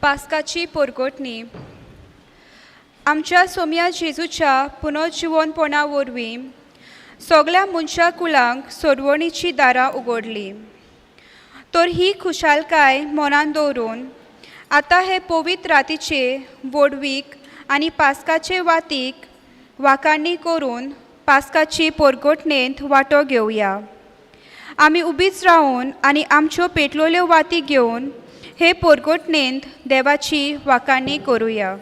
पास्काची पोरगोटणी. आमच्या सोम्या जेजूच्या पुनर्जिवनपणा वरवीं सगळ्या मनशा कुलांक सोडवणीची दारां उगडली. तर ही खुशालकाय मनान दवरून आतां हे पवित्र रातीचे वडवीक आनी पास्काचे वातीक वाखाणणी करून पास्काची पोरगोटणेंत वांटो घेवया. आमी उबीच रावन आनी आमच्यो पेटलोल्यो वाती घेवन हे पोरगोटणेंत देवाची वाखाणणी करुया.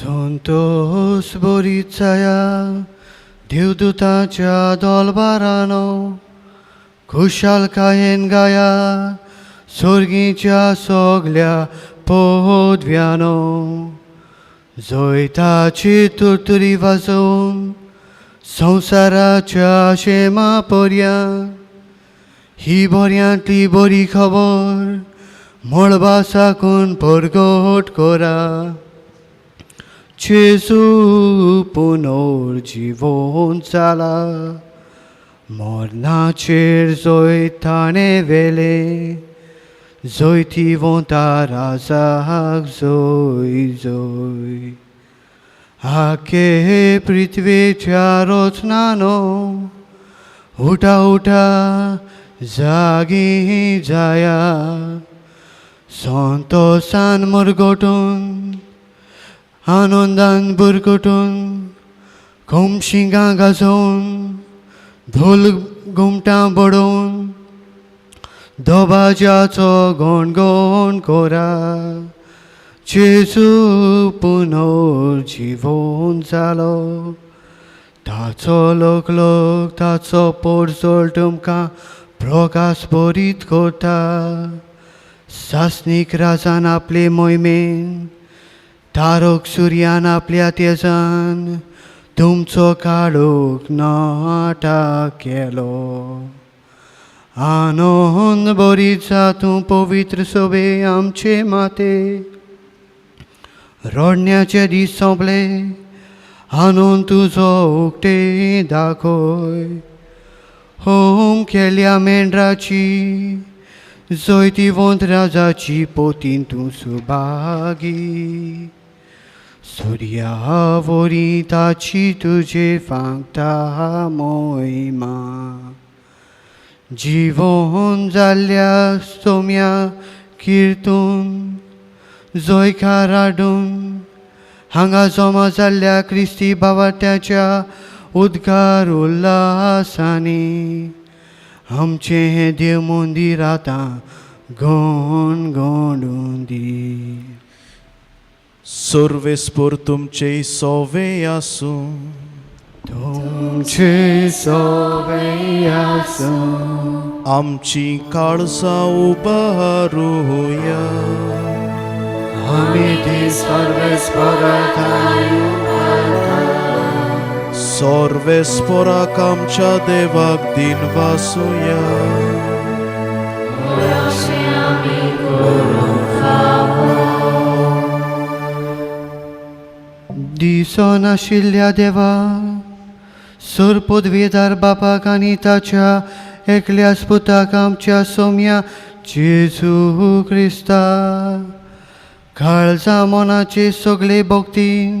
संतोष बरीचाया देवदूताच्या दोलबारानो खुशालकायेन गाया सर्गीच्या सगल्या पदव्यानो जैताची तुरतुरी वाजोवन संवसाराच्या शेमा पर्यंत ही बऱ्यांतली बरी खबर मळबा साकून परगट करा. जेजू पुनर्जीवन जाला मरणाचेर जय ताणें वेले जैतिवंता राजाक जय जय. आखे पृथ्वीच्या रचनानो उठा उठा जागी जाया संतोषान मरगटून आनंदान बुरकटून खोमशिंगां गाजोवन ढोल घुमटां बडोवन दोबाज्याचो गणगण करा. जेजू पुनर्जीवन जालो ताचो लोक ताचो पोरजोळ तुमकां प्रकाश भरीत करता. सासनीक राजान आपले मोहिमेन तारक सुर्यान आपल्या तेजान तुमचो काळोख नाटा केलो. आनंद बरीत जा तूं पवित्र सोबे आमचे माते. रडण्याचे दीस सोंपले आनंद तुजो उक्ते दाखय. होम केल्या मेंढराची जैतिवंत राजाची पोतीन तूं सुभागी. सूर्यावरी ताची तुजे फांगता मोहिमा. जीवन जाल्ल्या सोम्या किर्तून जयकार हाडून हांगा जमा जाल्ल्या क्रिस्ती भावार्थ्याच्या उद्गार उल्हासांनी आमचें हें देव मंदीर आतां गणगणून दी. सर्वेस्पर तुमचे सोवे आसूं. तुमचे सोवे आसूं. आमची काळजां उबारूया. आमी ती सर्वेस्पराक आमच्या देवाक दिन वासुया. दिसोन आशिल्ल्या देवा सर पदवीदार बापाक आनी ताच्या एकल्याच पुताक आमच्या सोम्या जेजू क्रिस्ता काळजा मनाचे सगळे भक्तीन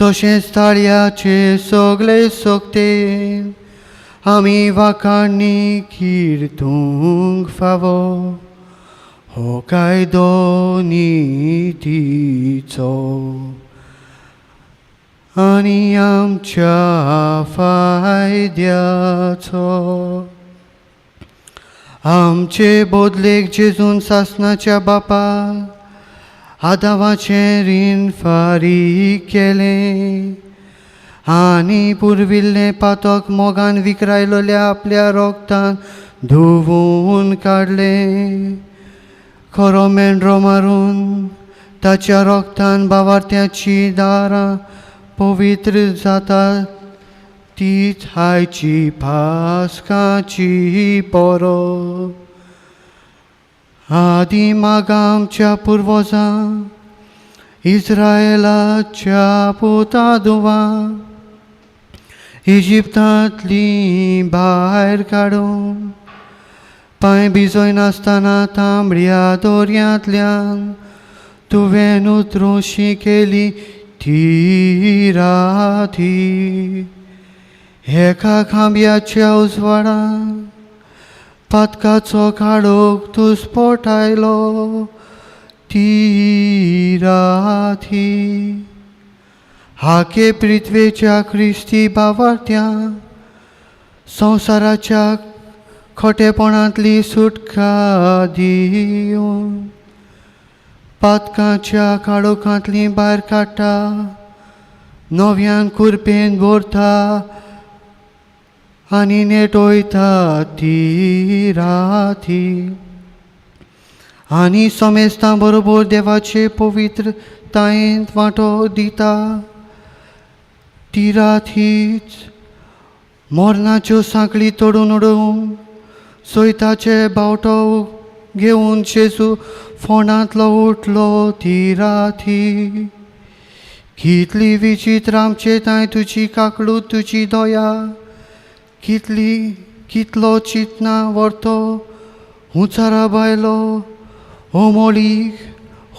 तशेंच ताळयाचे सगळे सोकतेन आमी वाखाणणी किर्तूंक फावो हो कायदो नितीचो आनी आमच्या फायद्याचो. आमचे बोदलेक जेजून सासनाच्या बापाक आदावाचें रीण फारीक केलें आनी पुर्विल्लें पातक मोगान विकरायलोल्या आपल्या रोगतान धुवून काडलें. खरो मेंढरो मारून ताच्या रोगतान बावार्थ्याची दारां पवित्र जातात तीच आयची पास्काची परब. आदी मागा आमच्या पुर्वजां इस्रायेलाच्या पुतादुवां इजिप्तांतली भायर काडून पांय भिजोय नासतना तांबड्या दोर्यांतल्यान तुवें उतरुशी केली ती राती. एका खांब्याच्या उजवाडान पातकाचो काळोख तूं स्फोटायलो ती राती. हाके पृथ्वेच्या क्रिस्ती बावार्थ्या संवसाराच्या खोटेपणांतली सुटका दिवन पातकाच्या काळोखांतली भायर काडटा, नव्यान कुरपेन भरता आनी नेटोयता ती राती. आनी समेस्तां बरोबर देवाचे पवित्रतायेंत वांटो दिता ती रातीच. मोरनाच्यो सांकळी तोडून उडोवन सोयताचे बावटो घेवन जेजू फोंडांतलो उठलो ती राती. कितली विचित्र आमचे ताय तुजी काकळूत तुजी दया, कितलो चितना व्हरतो उंचारा बायलो हो मोळीक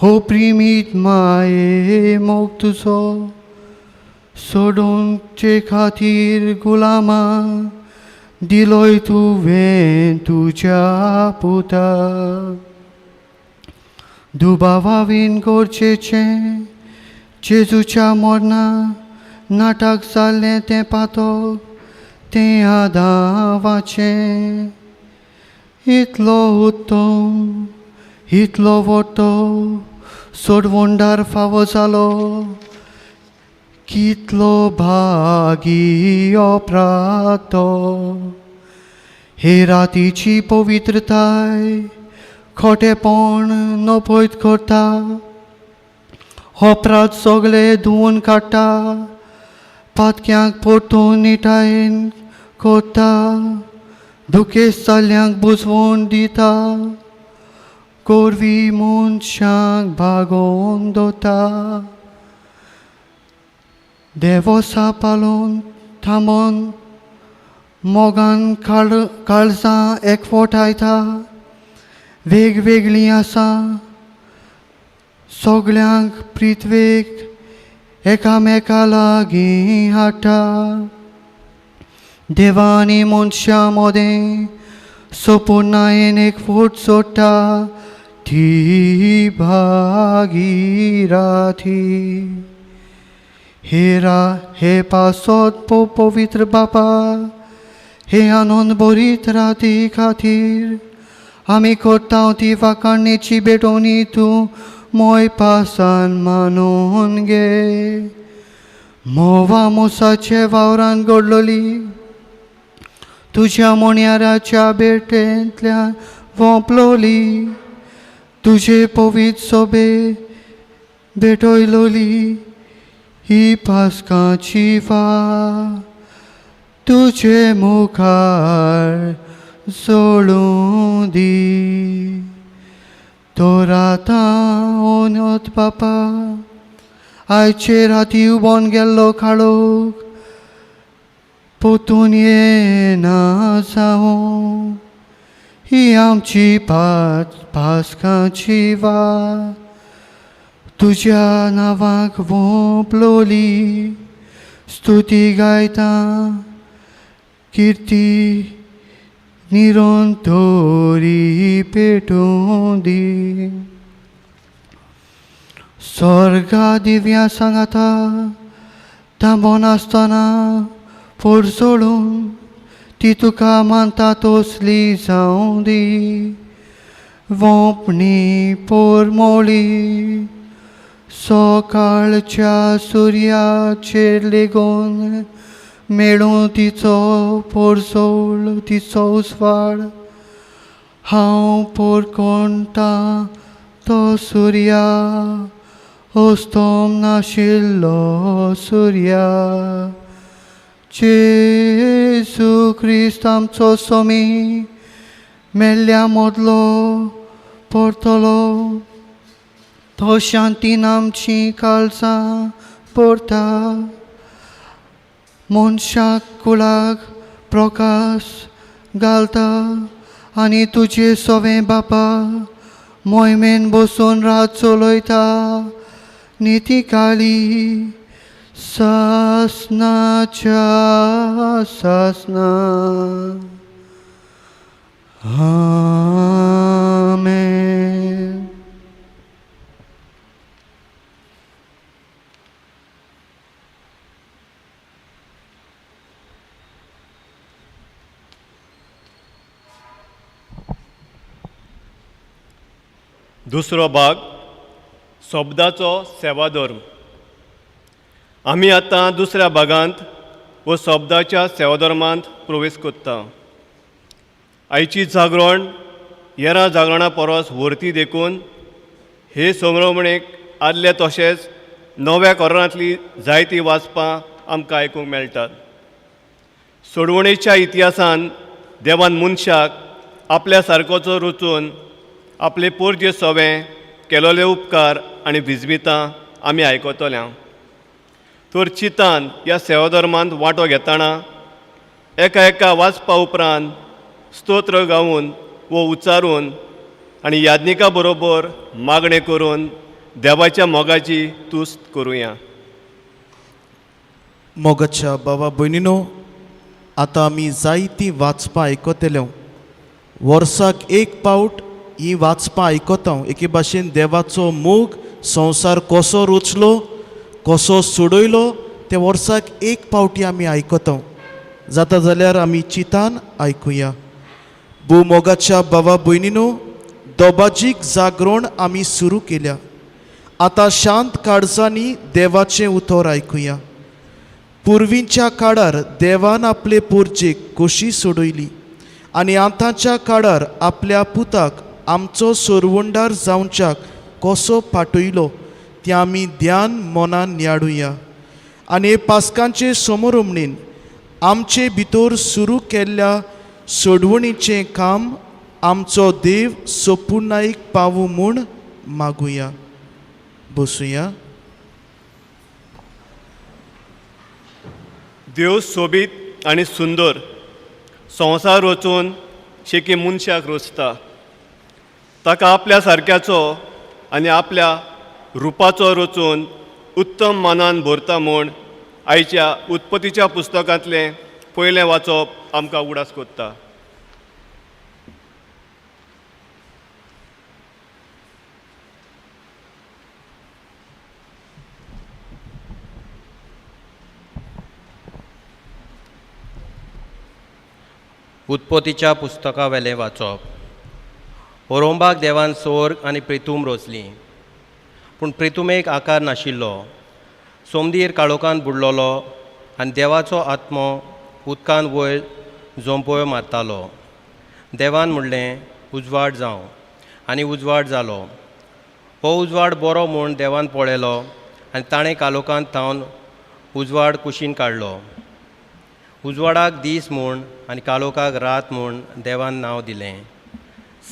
हो प्रिमीत माये मोग तुजो सोडून चे खातीर गुलामा दिलोय तुवें तुज्या पुता. दुबावावीन गरजेचें जेजूच्या मोरना नाटक जाल्लें तें पातक तें आदावाचें. इतलो उत्तम इतलो व्हडलो सोडवंडार फावो जालो, कितलो भागी अप्रातो. हे रातीची पवित्रताय खोटेपण नपयत करता, अपराध सगळे धुवन काडटा, पातक्यांक परतून निटायेन करता, दुखेस्त जाल्ल्यांक बुजवून दिता, गोरवी मनशांक भागोवन दवरता. देवो सांबाळून थांबोन मोगान काळजां एकवटायता, वेगवेगळीं आसा सगळ्यांक पृथ्वेक एकामेका लागीं हाडटा. देवानी मनशां मोदें संपूर्णायेन एकवट जोडटा ती भागी राती. हे पासत पवित्र बापा, हे आनंद भरीत राती खातीर आमी करता ती वाकाणणेची बेटोवणी तूं मोय पासान मानून गे. मोवा मोसाचे वावरान घडलोली तुज्या मोणयाराच्या बेटेंतल्यान वोंपलोली, तुजे पवित्र सोबे भेटयलोली ही पास्काची वार तुजे मुखार सोडूं दी. तो रातां ओनत बापा आयचे राती उबोन गेल्लो काळोख पोतून येना जावं. ही आमची पास्काची वार तुज्या नांवाक वोंपलोली, स्तुती गायता किर्ती निरंतरी पेटूं दी. स्वर्गा दिव्या सांगाता थांबोन आसतना पोर सोडून ती तुका मानता तसली जावं दी. वोंपणी पोर मोळी सकाळच्या सुर्याचेर लेगून मेळूं तिचो पोरसोळ तिचो उजवाड. हांव पोरकोंटा तो सुर्या Ostom nasillo surya Jesu Christ amco somi Melia modlo portolo To shanti namci kalsa porta Monshak kulag prokas galta Ani तुझे सोवे बापा मोयमेन बसून रात चलयता नितिकाली सासनाच्या सासना आमेन. दुसरो भाग शब्दाचो सेवाधर्म. आमी आतां दुसऱ्या भागांत व शब्दाच्या सेवाधर्मांत प्रवेश करता. आयची जागरण हेरां जागरणा परस व्हरती देखून हे संग्रमणेक आदले तशेंच नव्या करारांतलीं जायतीं वाचपां आमकां आयकूंक मेळटात. सोडवणेच्या इतिहासान देवान मनशाक आपल्या सारकोचो रचून आपले पोरजे सवें केलोले उपकार आनी विजमितां आमी आयकतल्या. तर चितान ह्या सेवाधर्मांत वांटो घेतना एका वाचपा उपरांत स्तोत्र गावून वो उच्चारून आनी याज्ञिका बरोबर मागणें करून देवाच्या मोगाची तुस्त करुया. मोगाच्या बाबा भयणीनो, आतां आमी जायतीं वाचपां आयकतल्यो. वर्साक एक पावट ही वाचपां आयकता. एके भाशेन देवाचो मोग संवसार कसो रचलो, कसो सोडयलो ते वर्साक एक पावटी आमी आयकता. जाता जाल्यार आमी चितान आयकुया. मोगाच्या बाबा भयणीनो, दोबाजीक जागरण आमी सुरू केल्या. आतां शांत काळजांनी देवाचें उतर आयकुया. पुर्वींच्या काळार देवान आपले पोरचेक कशी सोडयली आनी आतांच्या काळार आपल्या पुताक आमचो सोरवंडार जावच्याक कसो पाटयलो तें आमी ध्यान मनान नियाडुया. आनी पास्कांचे समोरमणीन आमचे भितर सुरू केल्ल्या सोडवणीचें काम आमचो देव सोपुनायक पावूं म्हूण मागुया. बसुया. देव सोबीत आनी सुंदर संवसार रचून शेकी मनशाक रचता. ताका आपल्या सारक्याचो आनी आपल्या रुपाचो रचून उत्तम मानान भरता म्हूण आयच्या उत्पत्तीच्या पुस्तकांतलें पयलें वाचप आमकां उडास कोत्ता. उत्पत्तीच्या पुस्तका वेलें वाचप. ओरोंबाक देवान स्वर्ग आनी प्रितूम रचली, पूण प्रितुमेक आकार नाशिल्लो. सोमदीर काळोखांत बुडलोलो आनी देवाचो आत्मो उदकांत वयर जोंपयो मारतालो. देवान म्हणलें उजवाड जावं, आनी उजवाड जालो. हो उजवाड बरो म्हूण देवान पळयलो आनी ताणें काळोखांत थावन उजवाड कुशीन काडलो. उजवाडाक दीस म्हूण आनी काळोखाक रात म्हूण देवान नांव दिलें.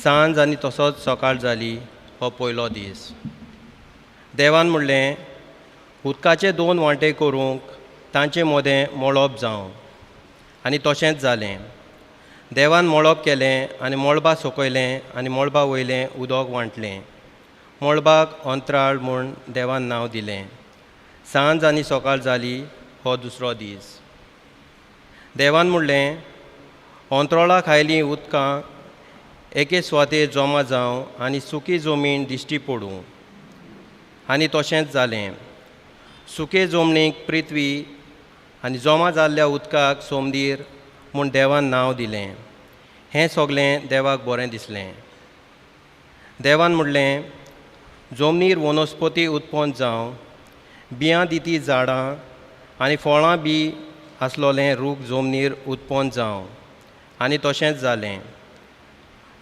सांज आनी तसोच सकाळ जाली हो पयलो दीस. देवान म्हणलें उदकाचे 2 वांटे करूंक तांचे मोदें मळब जावं, आनी तशेंच जालें. देवान मळब केलें आनी मळबा सकयलें आनी मळबा वयलें उदक वांटलें. मळबाक अंतराळ म्हूण देवान नांव दिलें. सांज आनी सकाळ जाली हो दुसरो दीस. देवान म्हणलें अंतराळा खायलीं उदकां एके सुवातेर जमा जावं आनी सुकी जमीन दिश्टी पडूं, आनी तशेंच जालें. सुके जमनीक पृथ्वी आनी जमा जाल्ल्या उदकाक सोमदीर म्हूण देवान नांव दिलें. हें सगलें देवाक बरें दिसलें. देवान म्हणलें जमनीर वनस्पती उत्पन्न जावं, बियां दिती झाडां आनी फळां बी आसलोलें रूख जमनीर उत्पन्न जावं, आनी तशेंच जालें.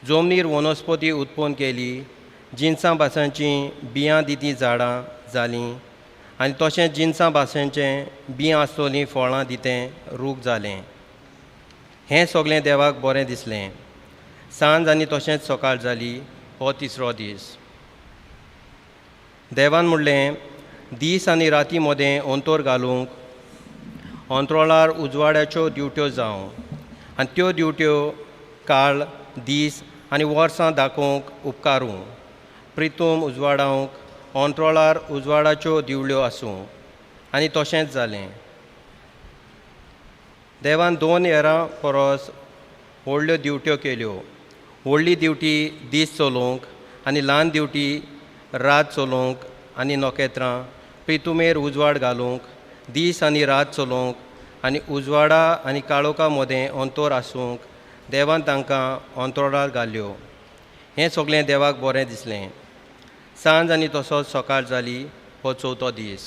जमनीर वनस्पती उत्पन्न केली, जिनसां भासांचीं बियां दिती झाडां जालीं आनी तशेंच जिन्सां भाशेचें बीं आसतलीं फळां दितें रूख जालें. हें सगलें देवाक बरें दिसलें. सांज आनी तशेंच सकाळ जाली हो तिसरो दीस. देवान म्हणलें, दीस आनी राती मदें अंतोर घालूंक अंतरोळार उजवाड्याच्यो ड्युट्यो जावं आनी त्यो ड्युट्यो काळ, दीस आनी वर्सां दाखोवंक उपकारूं. प्रितूम उजवाडावंक अंतरोळार उजवाडाच्यो दिवळ्यो आसूं. आनी तशेंच जालें. देवान 2 हेरां परस व्हडल्यो दिवट्यो केल्यो. व्हडली दिवटी दीस चलोवंक आनी ल्हान दिवटी रात चलोवंक आनी नखेत्रां प्रितुमेर उजवाड घालूंक, दीस आनी रात चलोवंक आनी उजवाडा आनी काळोखा मदें अंतोर आसूंक देवान तांकां अंतरोळार घाल्यो. हें सगलें देवाक बरें दिसलें. सांज आनी तसोच सकाळ जाली हो चवथो दीस.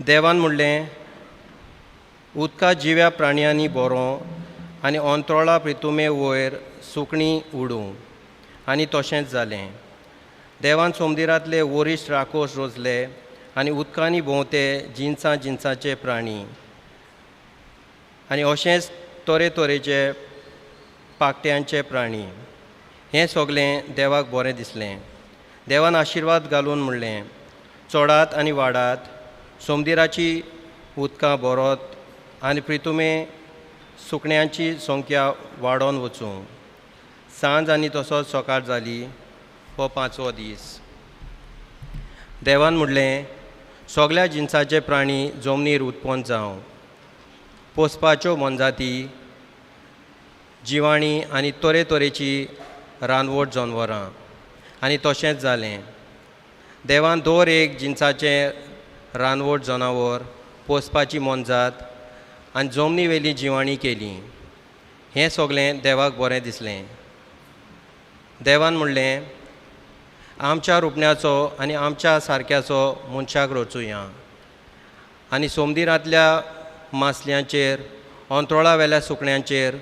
देवान म्हणलें, उदका जिव्या प्राण्यांनी बरो आनी अंतरोळा प्रितुमे वयर सुकणीं उडूं. आनी तशेंच जालें. देवान समुद्रांतले वरिश्ट राकोस रोजले आनी उदकांनी भोंवते जिन्साचे प्राणी आनी अशेंच तरेतरेचे पाकट्यांचे प्राणी. हें सगलें देवाक बरें दिसलें. देवान आशिर्वाद घालून म्हणलें, चडात आनी वाडात, समुद्राची उदकां बरोत आनी प्रितुमे सुकण्यांची संख्या वाडोवन वचूं. सांज आनी तसोच सकाळ जाली हो 5वो दीस. देवान म्हणलें, सगल्या जिन्साचे प्राणी जमनीर उत्पन्न जावं. पोसपाच्यो मनजाती, जिवाणी आनी तरेतरेची रानवट जनवरां. आनी तशेंच जालें. देवान दर एक जिन्साचें रानवट जनावर, पोसपाची मनजात आनी जमनी वेली जिवाणी केली. हें सगलें देवाक बरें दिसलें. देवान म्हणलें, आमच्या रुपण्याचो आनी आमच्या सारक्याचो मनशाक रचुया आनी समुद्रांतल्या मासल्यांचेर, अंतरोळा वेल्या सुकण्यांचेर,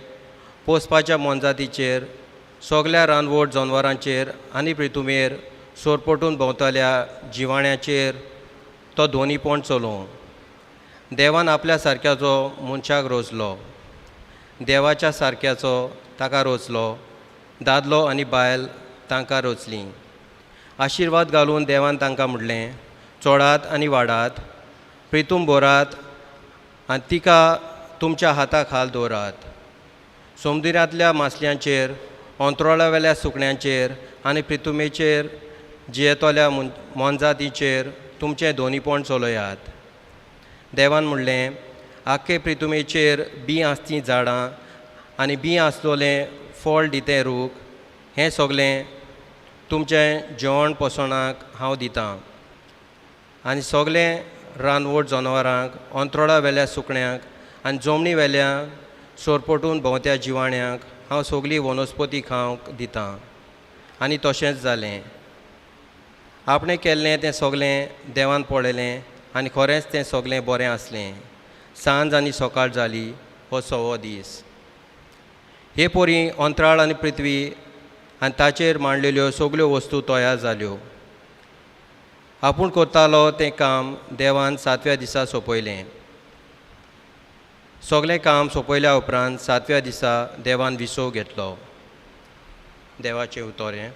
पोसपाच्या मनजातीचेर, सगल्या रानवट जनवरांचेर आनी प्रितुमेर सोरपटून भोंवतल्या जिवाण्याचेर तो दोनीपण चलोवं. देवान आपल्या सारक्याचो मनशाक रचलो. देवाच्या सारक्याचो ताका रचलो. दादलो आनी बायल तांकां रचलीं. आशिर्वाद घालून देवान तांकां म्हणलें, चडात आनी वाडात, प्रितूम भरात आनी तिका तुमच्या हाता खाल दवरात. समुद्रांतल्या मासल्यांचेर, अंतरोळा वेल्या सुकण्यांचेर आनी प्रितुमेचेर जियेतल्या मनजातीचेर तुमचें दोनीपण चलयात. देवान म्हणलें, आख्खे प्रितुमेचेर बीं आसतीं झाडां आनी बीं आसलोलें फळ दितें रूख, हें सगलें तुमचें जेवण पोसणाक हांव दितां. आनी सगलें रानवट जनवरांक, अंतरोळा वेल्या सुकण्यांक आनी जमनी वेल्या सोरपटून भोंवत्या जिवाण्यांक हांव सगली वनस्पती खावंक दितां. आनी तशेंच जालें. आपणें केल्लें तें सगलें देवान पळयलें आनी खरेंच तें सगलें बरें आसलें. सांज आनी सकाळ जाली हो 6वो दीस. हे पोरी अंतराळ आनी पृथ्वी आनी ताचेर मांडलेल्यो सगल्यो वस्तू तयार जाल्यो. आपूण करतालो तें काम देवान 7व्या दिसा सोंपयलें. सगलें काम सोंपयल्या उपरांत 7व्या दिसा देवान विसव घेतलो. देवाचें उतोरें.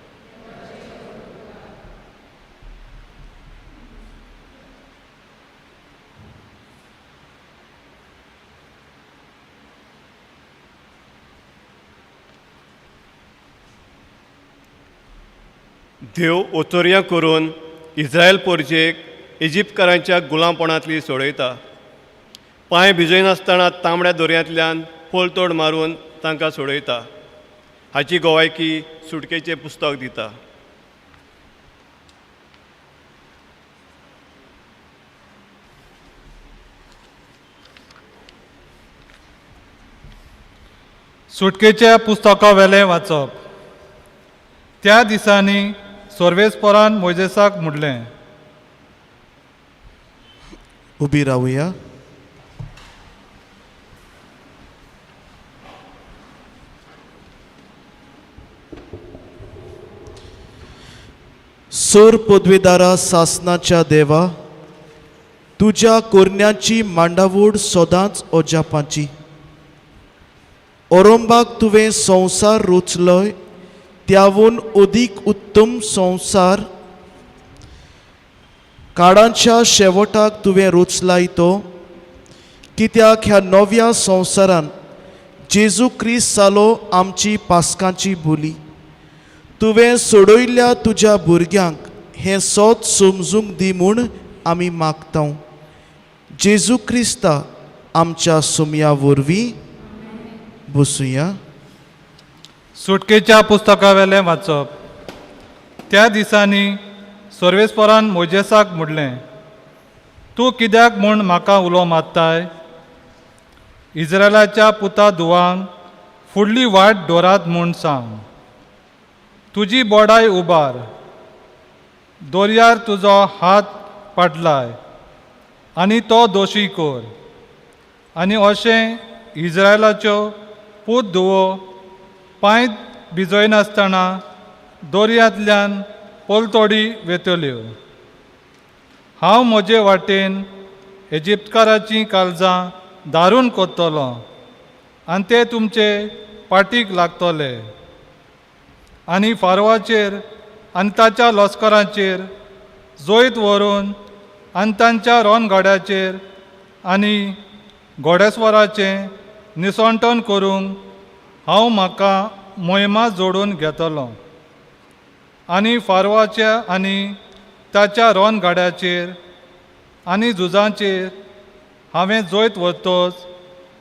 देव ओतोर्यां करून इस्रायल पोरजेक इजिप्तकारांच्या गुलामपणांतली सोडयता. पांय भिजयनासतना तांबड्या दर्यांतल्यान पळतोड मारून तांकां सोडयता. हाची गोवायकी सुटकेचें पुस्तक दिता. सुटकेच्या पुस्तका वेलें वाचप. त्या दिसांनी सर्वेस्परान मोइजेसाक म्हणलें, उबी रावुया. सूर पदवीदारा सासनाच्या देवा, तुज्या कोरण्याची मांडावूड सदांच ओजापाची. ओरोंबाक तुवें संवसार रुचलोय, त्यावून अदीक उत्तम संवसार काळाच्या शेवटाक तुवें रुचलाय तो, कित्याक ह्या नव्या संवसारान जेजू क्रिस्त जालो आमची पासकांची बोली. तुवें सोडयल्ल्या तुज्या भुरग्यांक हें सोत समजूंक दी म्हूण आमी मागतां. जेजू क्रिस्ता आमच्या सुमया वरवीं. बसूया. सुटकेच्या पुस्तका वेलें वाचप. त्या दिसांनी सर्वेस्परान मोजेसाक म्हणलें, तूं कित्याक म्हूण म्हाका उलो मारताय? इस्रायलाच्या पुता धुवांक फुडली वाट दोरात म्हूण सांग. तुजी बोडाय उबार, दोरयार तुजो हात पाडलाय आनी तो दोशी कोर. आनी अशें इस्रायलाच्यो पूत धुवो पांय भिजयनासतना दोरयांतल्यान पोलतोडी वेतल्यो. हांव म्हजे वाटेन इजिप्तकाराचीं काळजां दारून कोत्तलो आनी ते तुमचे पाटीक लागतले. आनी फारवाचेर आनी ताच्या लश्कराचेर जोयत व्हरून आनी तांच्या रोनगाड्याचेर आनी घोडेस्वराचें निसंटन करूंक हांव म्हाका मोहिमा जोडून घेतलो. आनी फारवाच्या आनी ताच्या रोनगाड्याचेर आनी झुजांचेर हांवें जोयत वतोच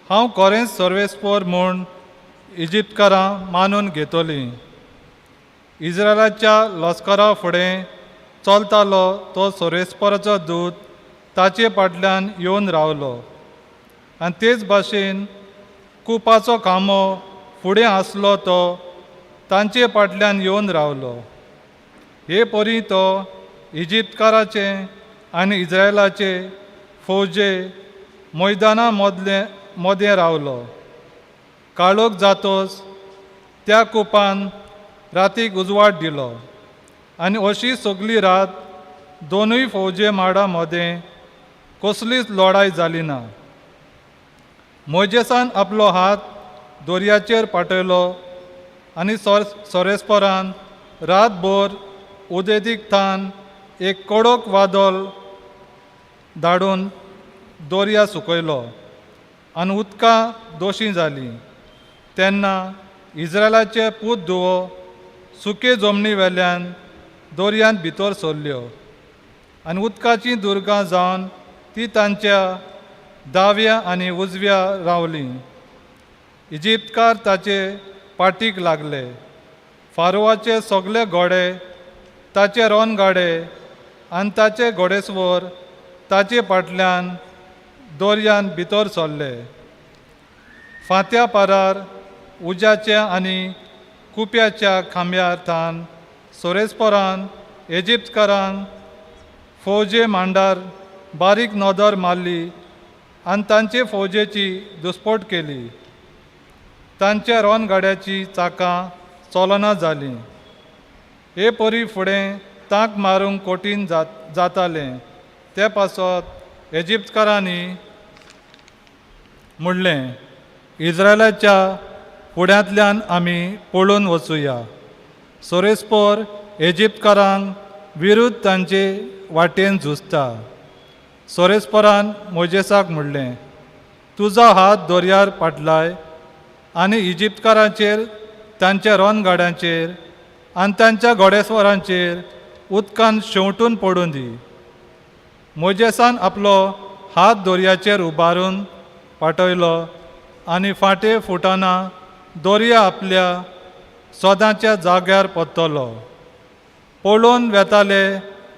हांव खरेंच सर्वेस्पोर म्हूण इजिप्तकारां मानून घेतलीं. इस्रायलाच्या लश्करा फुडें चलतालो तो सर्वेस्पराचो दूत ताचे फाटल्यान येवन रावलो. आनी तेच भाशेन कुपाचो खांबो फुडें आसलो तो तांचे फाटल्यान येवन रावलो. हे परी तो इजिप्तकाराचे आनी इस्रायलाचे फौजे मैदाना मदें रावलो. काळोख जातोच त्या कुपान रातीक उजवाड दिलो आनी अशी सगळी रात दोनूय फौजे माडा मदें कसलीच लढाय जाली ना. मोजेसान आपलो हात दोरयाचेर पाटयलो आनी सर्वेस्परान रातभर उदेतीक थान एक कडक वादळ धाडून दोरया सुकयलो आनी उदकां दोशी जालीं. तेन्ना इस्रायलाचे पूत धुवो सुके जमनी वेल्यान दोरयांत भितर सरल्यो आनी उदकाचीं दुर्गां जावन ती तांच्या दाव्या आनी उजव्या रावलीं. इजिप्तकार ताचे पाटीक लागले. फारोवाचे सगळे घोडे, ताचे रोनगाडे आनी ताचे घोडेस्वर ताचे फाटल्यान दोरयान भितर सरले. फांत्या पारार उज्याच्या आनी कुप्याच्या खांब्यार थान सोरेस्परान इजिप्तकारांक फौजे मांडार बारीक नदर मारली आनी तांचे फौजेची दुस्पोट केली. तांच्या रोनगाड्याची चाकां चलना जालीं. हे परी फुडें तांक मारूंक कठीण जातालें. ते पासत इजिप्तकारांनी म्हणलें, इस्रायलाच्या फुड्यांतल्यान आमी पळून वचुया. सोरेस्पोर इजिप्तकारांक विरुद्ध तांचे वाटेन झुजता. सोरेस्पोरान मोजेसाक म्हणलें, तुजो हात दोरयार पाटलाय आनी इजिप्तकारांचेर, तांच्या रोनगाड्यांचेर आनी तांच्या घोडेस्वरांचेर उदकान शेवटून पडून दी. मोजेसान आपलो हात दोरयाचेर उबारून पाटयलो आनी फाटें फुटाना दोरया आपल्या सोदांच्या जाग्यार पत्तलो. पळोवन वेताले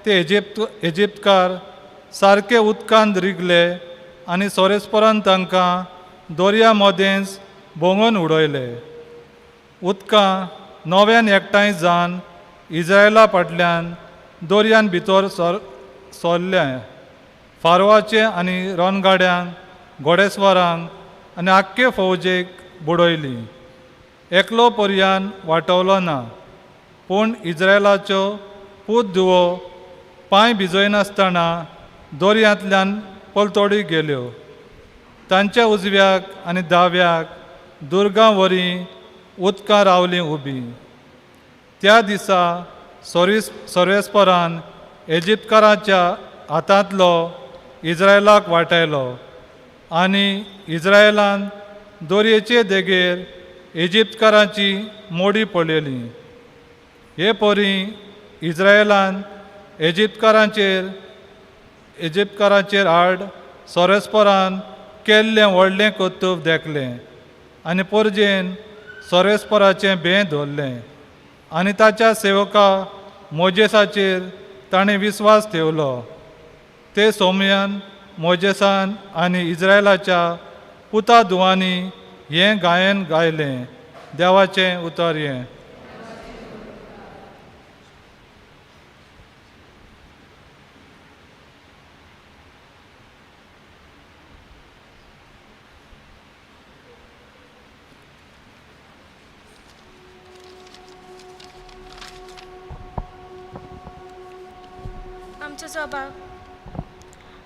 ते इजिप्तकार सारके उदकांत रिगले आनी सोरेस्परान तांकां दोरया मदेंच भोंगून उडयले. उदकां नव्यान एकठांय जावन इस्रायला फाटल्यान दोरयान भितर सरले. फारवाचे आनी रोनगाड्यांक, घोडेस्वारांक आनी आख्खे फौजेक बुडयली. एकलो पर्यान वाटवलो ना, पूण इस्रायलाच्यो पूत धुवो पांय भिजयनासतना दोरयांतल्यान पलतोडी गेल्यो. तांच्या उजव्याक आनी दाव्याक दुर्गां वरीं उदकां रावलीं उबीं. त्या दिसा सर्वेस्परान इजिप्तकारांच्या हातांतलो इस्रायलाक वाटयलो आनी इस्रायलान दोरयेचे देगेर इजिप्तकारांची मोडी पडलेली. हे परी इस्रायलान इजिप्तकारांचेर आड सोरेस्परान केल्लें व्हडलें कर्तूब देखलें आनी परजेन सोरेस्पराचें भें धरलें आनी ताच्या सेवका मोजेसाचेर ताणें विस्वास ठेवलो. ते सोमयान मोजेसान आनी इस्रायलाच्या पुता धुवांनी हें गायन गायलें. देवाचें उतर हें.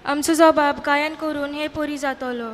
आमचो जबाब गायन करून हे पुरी जातलो.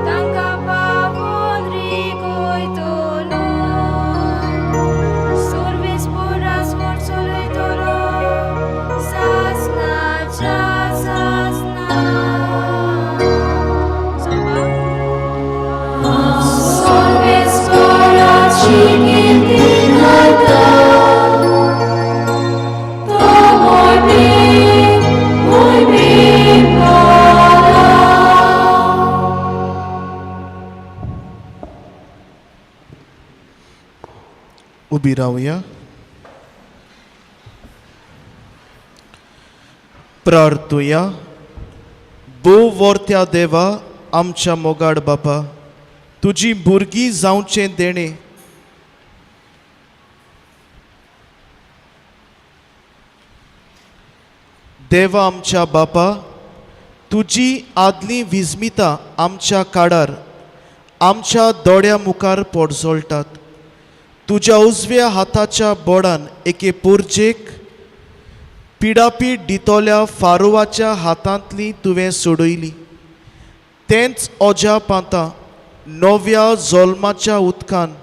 Taंका उबी रावया. प्रार्थुया. बोव वर्त्या देवा आमच्या मोगाड बापा, तुजी भुरगीं जावचें देणे देवा आमच्या बापा, तुजी आदली विस्मिता आमच्या काळार आमच्या दोळ्या मुखार पडजोळटात. तुज्या उजव्या हाताच्या बोडान एके पोरजेक पिडापीड दितोल्या फारोवाच्या हातांतली तुवें सोडयली. तेंच अजाप आतां नव्या जल्माच्या उदकान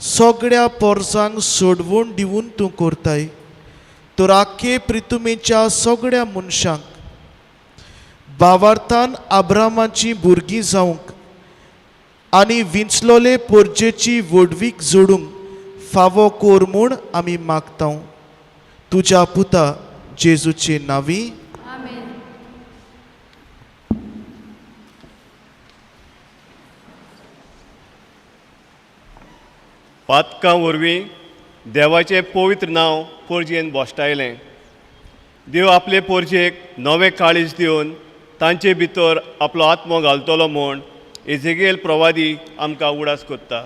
सगळ्या पोरसांक सोडवून दिवून तूं करताय. तर आख्खे पृथ्वीच्या सगळ्या मनशांक भावार्थान आब्रामाची भुरगीं जावंक आनी विंचलोले पोरजेची वडवीक जोडूंक फावो कोर म्हूण आमी मागतां. तुज्या पुता जेजूचे नांवी. पातकां वरवीं देवाचें पवित्र नांव पोरजेन बोश्टायलें. देव आपले पोरजेक नवें काळीज दिवन तांचे भितर आपलो आत्मो घालतलो म्हूण एजेगेल प्रवादी आमकां उडास कोत्ता.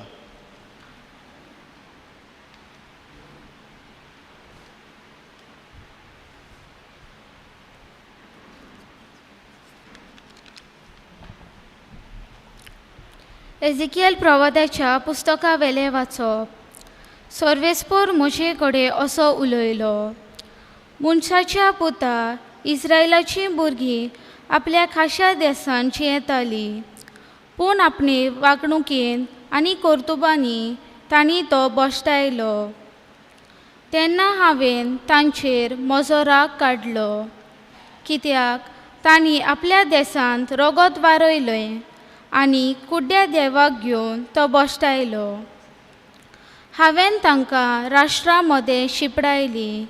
एजिकियल प्रवाद्याच्या पुस्तका वेले वाचप. सर्वेस्पोर मोशे कडेन असो उलयलो. मनशाच्या पुता इस्रायलाची भुरगीं आपल्या खाशा देशांत येतालीं, पूण आपणे वागणुकेन आनी कर्तुबांनी तांणी तो बोश्टायलो. तेन्ना हांवें तांचेर म्हजो राग काडलो, कित्याक तांणी आपल्या देशांत रगत वारयलें आनी कुड्ड्या देवाक घेवन तो बोश्टायलो. हांवें तांकां राष्ट्रां मदें शिपडायलीं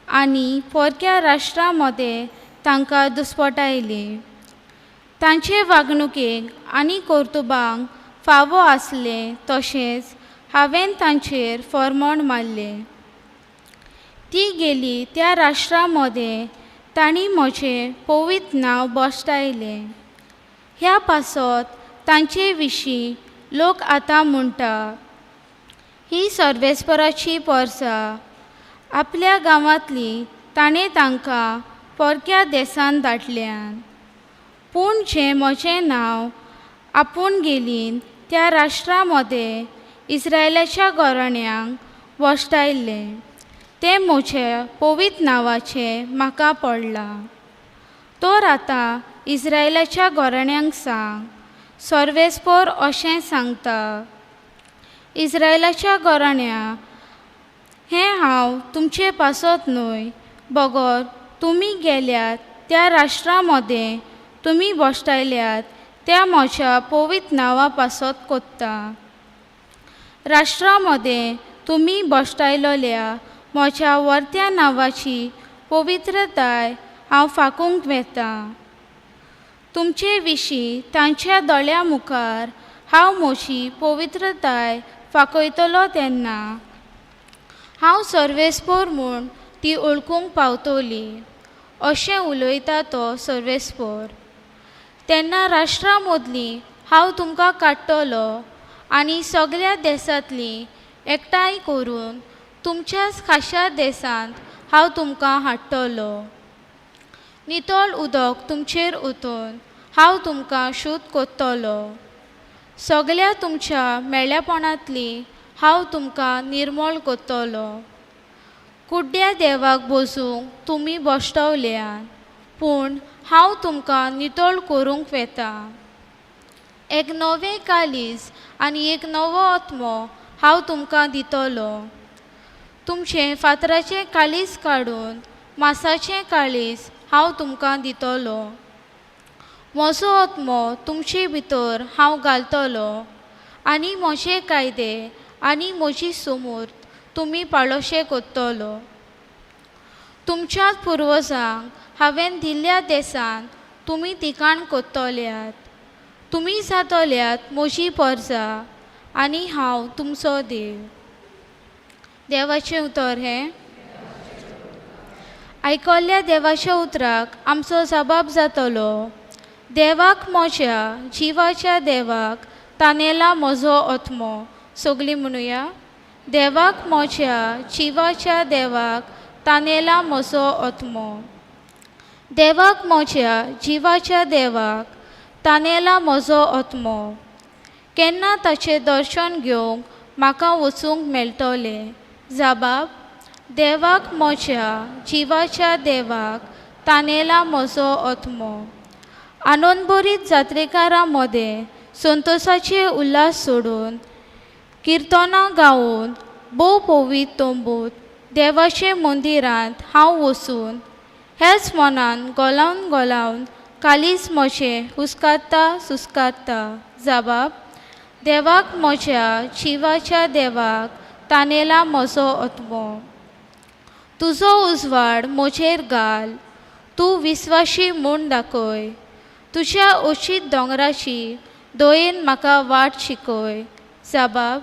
आनी परक्या राष्ट्रां मदें तांकां दुस्पटायलीं. तांचे वागणुकेक आनी कर्तुबांक फावो आसलें तशेंच हांवें तांचेर फर्मोण मारलें. ती गेली त्या राष्ट्रां मदें तांणी म्हजें पवित्र नांव बोश्टायलें. ह्या पासत तांचे विशीं लोक आतां म्हणटा, ही सर्वेस्पराची पोरसां. आपल्या गांवांतलीं ताणें तांकां परक्या देशांत धाडल्यान. पूण जें म्हजें नांव आपूण गेलीं त्या राष्ट्रां मदें इस्रायलाच्या घराण्यांक बोश्टायल्लें, तें म्हज्या पवित्र नांवाचें म्हाका पडलां. तर आतां इस्रायलाच्या घराण्यांक सांग, सर्वेस्पोर अशें सांगता, इस्रायलाच्या घराण्या, हें हांव तुमचे पासत न्हय, बगर तुमी गेल्यात त्या राष्ट्रां मदें तुमी बोश्टायल्यात त्या म्हज्या पवित्र नांवा पासत कोत्ता. राष्ट्रां मदें तुमी बोश्टायलोल्या म्हज्या वर्त्या नांवाची पवित्रताय हांव फाकूंक वेतां. तुमचे विशीं तांच्या दोळ्या मुखार हांव म्हजी पवित्रताय फाकयतलो तेन्ना हांव सर्वेस्पोर म्हूण ती ओळखूंक पावतली, अशें उलयता तो सर्वेस्पोर. तेन्ना राष्ट्रां मदलीं हांव तुमकां काडटलो आनी सगळ्या देशांतलीं एकठांय करून तुमच्याच खाशा देशांत हांव तुमकां हाडटलो. नितळ उदक तुमचेर ओतून हांव तुमकां शुद्ध कोत्तलो. सगळ्या तुमच्या मेळ्ळेपणांतलीं हांव तुमकां निर्मळ कोत्तलो. कुड्ड्या देवाक बसूंक तुमी बोश्टवल्यान, पूण हांव तुमकां नितळ करूंक वेतां. एक नवें कालीज आनी एक नवो आत्मो हांव तुमकां दितलो. तुमचें फातराचें कालीज काडून मांसाचें कालीज हांव तुमकां दितलो. म्हजो आत्मो तुमचे भितर हांव घालतलो आनी म्हजे कायदे आनी म्हजी समूर्त तुमी पाळोशे कोत्तलो. तुमच्याच पुर्वजांक हांवें दिल्ल्या देशांत तुमी तिकाण कोत्तल्यात. तुमी जातल्यात म्हजी परजा आनी हांव तुमचो देव. देवाचें उतर हें आयकल्ल्या देवाच्या उतराक आमचो जबाब जातलो. देवाक म्हज्या जिवाच्या देवाक तानेला म्हजो आत्मो. सगळीं म्हणुया. देवाक म्हज्या जिवाच्या देवाक तानेला म्हजो आत्मो. देवाक म्हज्या जिवाच्या देवाक तानेला म्हजो आत्मो. केन्ना ताचें दर्शन घेवंक म्हाका वचूंक मेळटलें. जबाब. देवाक म्हज्या जिवाच्या देवाक तानेला म्हजो आत्मो. आनंदभरीत जात्रेकारां मदें संतोशाचे उल्हास सोडून किर्तनां गावन भोव पवीत तोंबूत देवाचे मंदिरांत हांव वचून हेच मनान गोलावन गोलावन कालीच म्हजें हुस्काता सुस्काता. जबाब. देवाक म्हज्या जिवाच्या देवाक तानेला म्हजो आत्मो. तुजो उजवाड म्हजेर घाल. तूं विस्वाशी म्हूण दाखय. तुज्या ओशीत दोंगराची दोयेन म्हाका वाट शिकय. जबाब.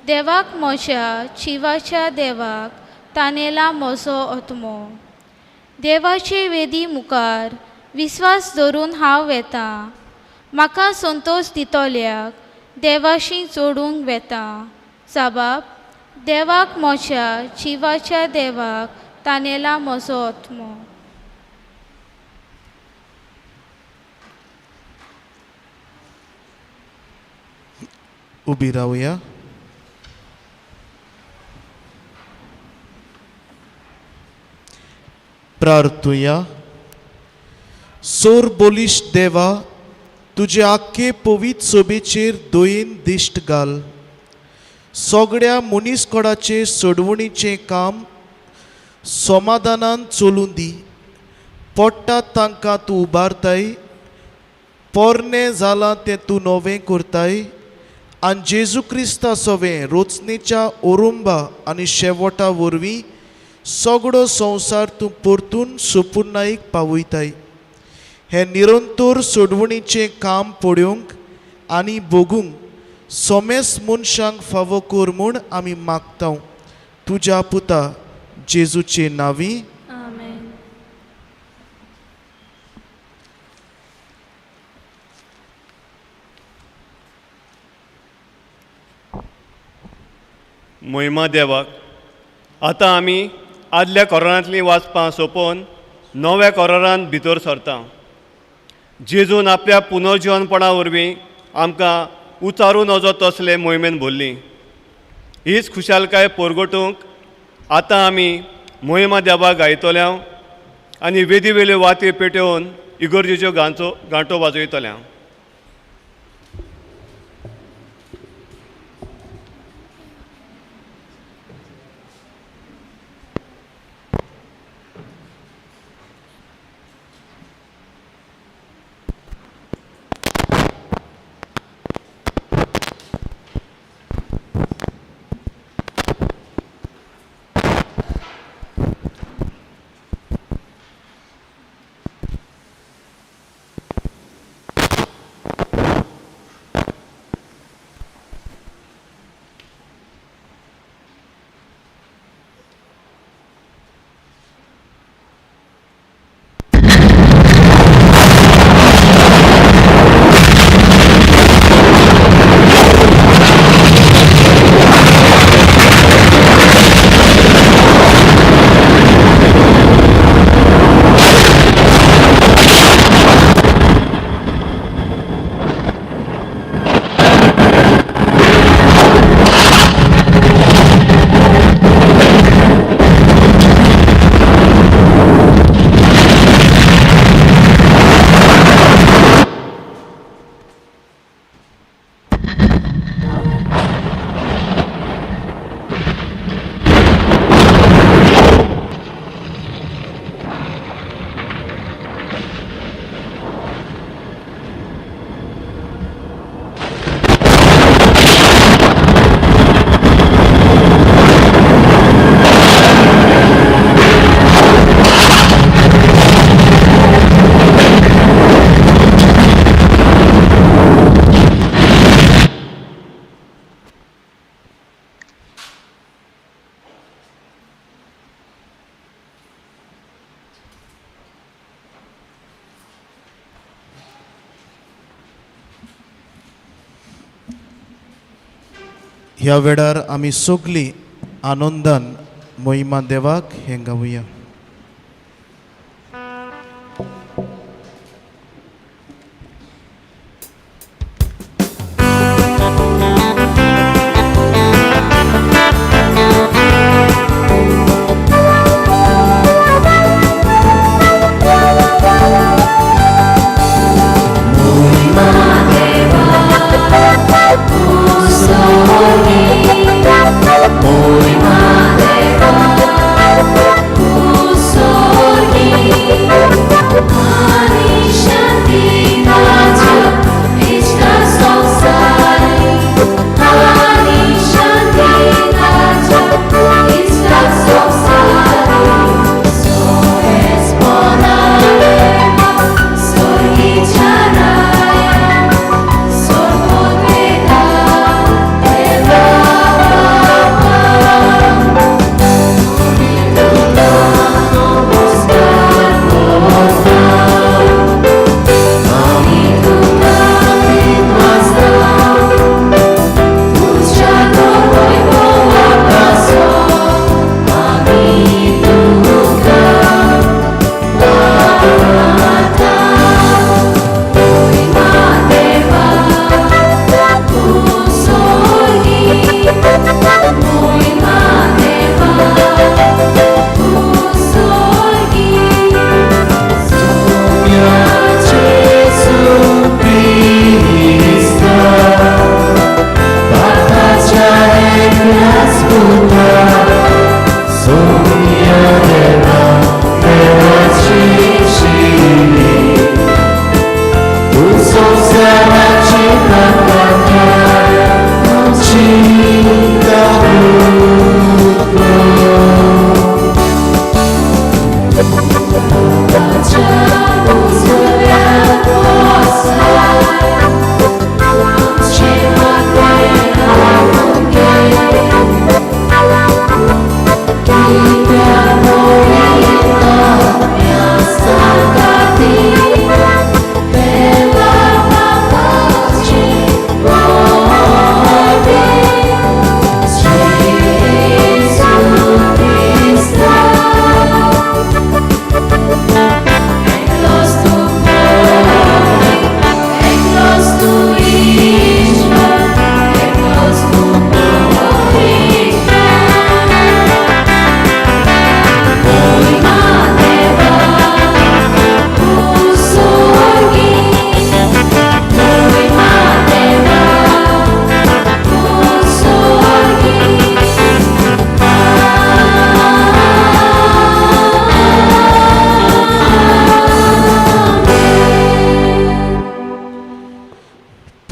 देवाक म्हज्या जिवाच्या देवाक तानेला म्हजो आत्मो. देवाचे वेदी मुखार विस्वास धरून हांव वेतां. म्हाका संतोश दितल्याक देवाशी जोडूंक वेतां. जबाब. देवाक म्हज्या जिवाच्या देवाक तानेला म्हजो आत्मो. उबी रावया. प्रार्थुया. सोर बोलिश्ट देवा, तुजे आख्खे पवित सोबेचेर दोयेन दिश्ट घाल. सगळ्या मनीसकोडाचे सोडवणीचें काम समाधानान चलूं दी. पडटात तांकां तूं उबारताय. पोरनें जालां तें तूं नवें करताय. आनी जेजू क्रिस्ता सोवें रोचणेच्या ओरुंबा आनी शेवटा वरवीं सगळो संवसार तूं परतून सोपुर्णायक पावयताय. हें निरंतर सोडवणीचें काम पळोवंक आनी भोगूंक सोमेस मनशांक फावो कर म्हूण आमी मागता. तुज्या पुता जेजूचे नांवी. आमेन. मोहिमा देवाक आतां आमी आदल्या कोरांतलीं वाचपां सोंपोवन नव्या कोरांत भितर सरता. जेजून आपल्या पुनर्जीवनपणा वरवीं आमकां उचारून वचत तसले मोहिमेन भरली. हीच खुशालकाय परगटूंक आतां आमी मोहिमा देवाक गायतल्या आनी वेदी वेल्यो वाती पेटोवन इगर्जेच्यो गांठो वाजयतल्या. ह्या वेळार आमी सगळीं आनंदान मोहिमा देवाक हें गावुया.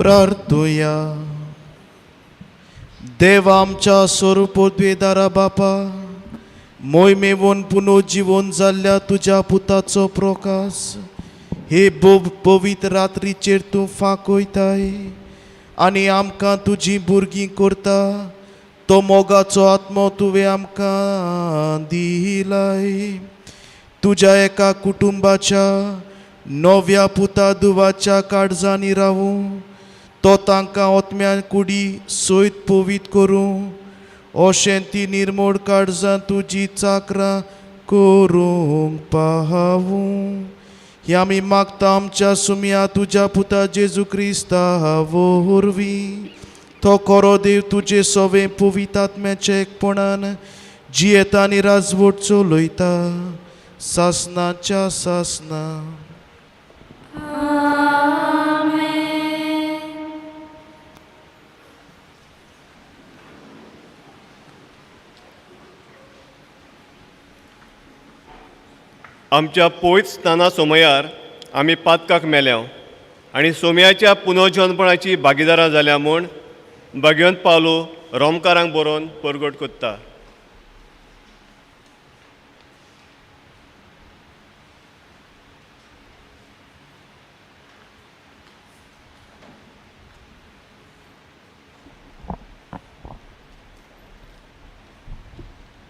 प्रार्थुया. देव आमच्या स्वरूपोद्वेदारा बापा, मोहिमेवून पुनर्जीवन जाल्ल्या तुज्या पुताचो प्रकाश हे पवित्र रात्रीचेर तूं फांकयताय आनी आमकां तुजी भुरगीं करता. तो मोगाचो आत्मो तुवें आमकां दिलाय. तुज्या एका कुटुंबाच्या नव्या पुता दुवाच्या काळजांनी रावूं, तो तांकां ओतम्यान कुडी सोयत पवीत करूं, अशें ती निर्मळ काळजां तुजी चाकरां करूंक पावूं. हे आमी मागता आमच्या सुमया तुज्या पुता जेजू क्रिस्ता वरवीं. तो खरो देव तुजे सवें पवीत आत्म्याच्या एकपणान जियेता आनी राजवट चलयता सासनाच्या सासना. आमच्या पयत स्नाना सोमयार आमी पातकाक मेल्या आनी सोमयाच्या पुनर्जन्मपणाची भागीदारां जाल्या म्हूण भगवंत पावलो रोमकारांक बरोवन परगट कोत्ता.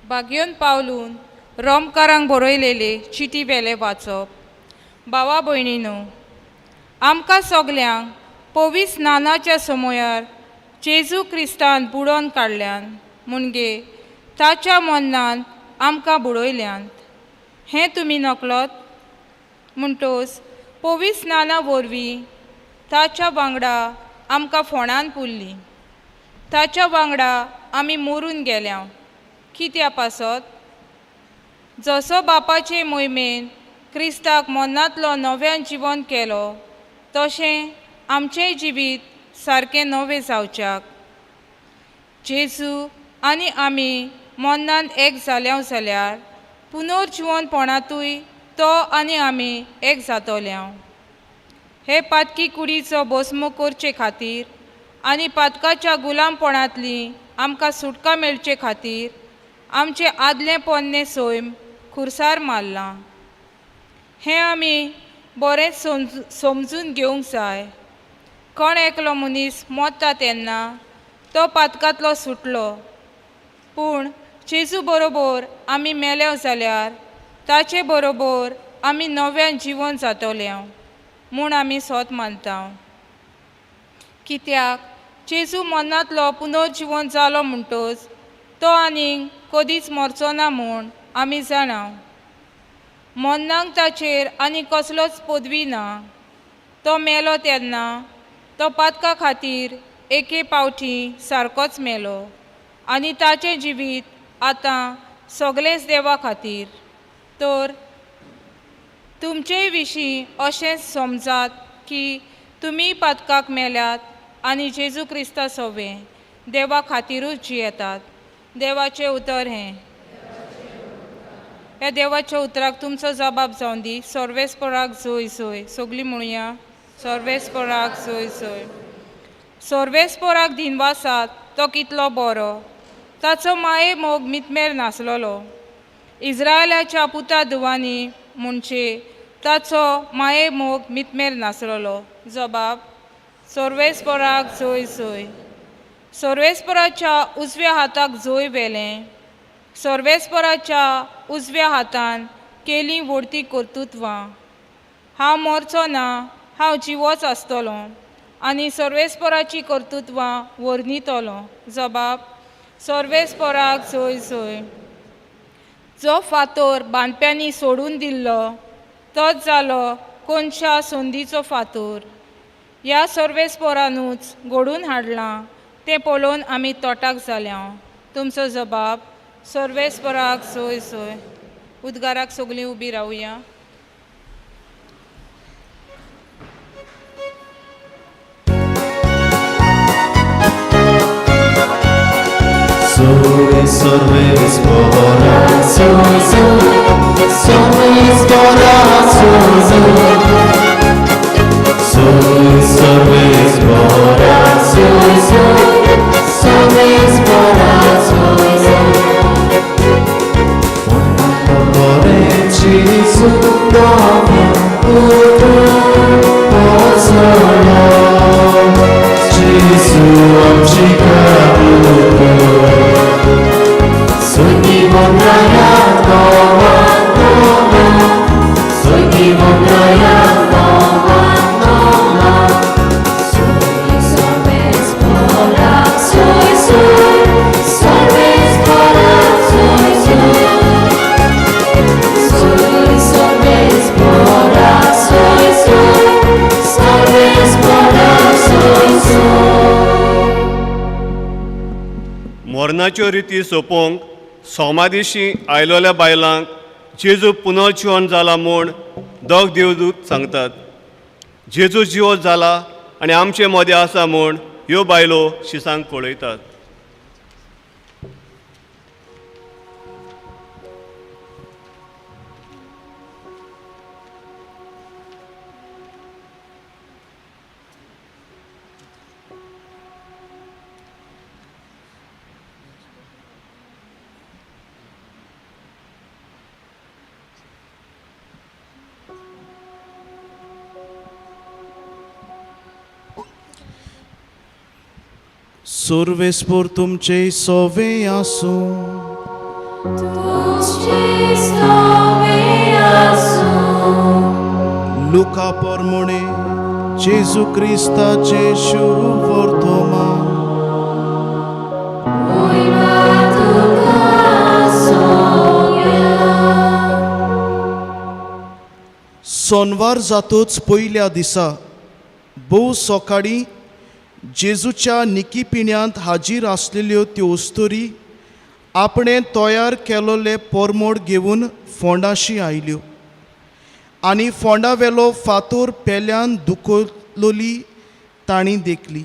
भागयोन पावलून रोमकारांक बरयलेले चिटी वेले वाचप. भावा भयणीनो, आमकां सगल्यांक पवित्र स्नानाच्या समयार जेजू क्रिस्तान बुडोवन काडल्यान मुणगे ताच्या मरणान आमकां बुडयल्यान हें तुमी नकळत म्हणटोच पवित्र स्नाना वरवीं ताच्या वांगडा आमकां फोंडान पुरली. ताच्या वांगडा आमी मरून गेल्या कित्या पासत जसो बापाचे मोहिमेन क्रिस्ताक मरणांतलो नव्यान जिवन केलो तशें आमचें जिवीत सारकें नवें जावच्याक. जेजू आनी आमी मरणान एक जाल्या जाल्यार पुनर्जिवनपणांतूय तो आनी आमी एक जातोल्या. हे पातकी कुडीचो भस्म करचे खातीर आनी पातकाच्या गुलामपणांतली आमकां सुटका मेळचे खातीर आमचें आदलें पोन्नें सैम खुर्सार मारलां. हें आमी बरें समजून घेवंक जाय. कोण एकलो मनीस मरता तेन्ना तो पातकांतलो सुटलो, पूण जेजू बरोबर आमी मेल्या जाल्यार ताचे बरोबर आमी नव्यान जिवन जातोल्या म्हूण आमी सोत मानता. कित्याक जेजू मरणांतलो पुनर्जिवन जालो म्हणटच तो आनीक कधीच मरचो ना म्हूण आमी जाणा. मरणाक ताचेर आनी कसलोच पदवी ना. तो मेलो तेन्ना तो पातका खातीर एके पावटी सारकोच मेलो आनी ताचें जिवीत आतां सगळेंच देवा खातीर. तर तुमचेय विशीं अशेंच समजात की तुमी पातकाक मेल्यात आनी जेजू क्रिस्ता सोबे देवा खातीरूच जियेतात. देवाचें उतर हें. ह्या देवाच्या उतराक तुमचो जबाब जावन दी. सर्वेस्पराक जोय जोय. सगळीं म्हणुया सर्वेस्पराक जोय जोय. सर्वेस्पराक दिनवासात तो कितलो बरो. ताचो माये मोग मितमेर नासलोलो. इस्रायलाच्या पुता धुवांनी म्हणचे ताचो माये मोग मितमेर नासलोलो. जबाब सर्वेस्पराक जोय जोय. सर्वेस्पराच्या उजव्या हाताक जोय वेलें. सर्वेस्पराच्या उजव्या हातान केलीं व्हडती कर्तुत्वां. हांव मरचो ना, हांव जिवोच आसतलो आनी सर्वेस्पराची कर्तुत्वां वर्णितलो. जबाब सर्वेस्पराक जोय जोय. जो फातर बांदप्यांनी सोडून दिल्लो तोच जालो कोनशा संदीचो फातर. ह्या सर्वेस्परानूच घडून हाडलां तें पळोवन आमी तोटाक जाल्या. तुमचो जबाब सर्वेस्पराक जोय जोय. उद्गाराक सगळीं उबी रावया. Soy सर्वेस्परा soy soy सर्वेस्परा soy soy soy सर्वेस्परा soy soy सर्वेस्परा soy soy poreci sundama utru pozolo Gesù amci caduto Sogni mondraja nova nova Sogni mondraja nova nova Soy सर्वेस्परा soy soy सर्वेस्परा soy soy Soy सर्वेस्परा soy soy सर्वेस्परा soy soy मरणाच्यो रिती सोंपोवंक सोमा दिशी आयलोल्या बायलांक जेजू पुनर्जिवन जाला म्हूण दोग देवदूत सांगतात. जेजू जिवो जाला आनी आमचे मदें आसा म्हूण ह्यो बायलो शिसांक कळयतात. Survespor तुमचे सोवे आसूं लुका पोरमुणे जेजू क्रिस्ताचे शुभ वर्तमान सोनवार जातोच पयल्या दिसा भोव सकाळीं जेजूच्या निकीपिण्यांत हाजीर आसलेल्यो त्यो वस्तुरी आपणें तयार केलोले परमोड घेवन फोंडाशी आयल्यो आनी फोंडावेलो फातोर पेल्यान दुखोलोली तांणी देखली.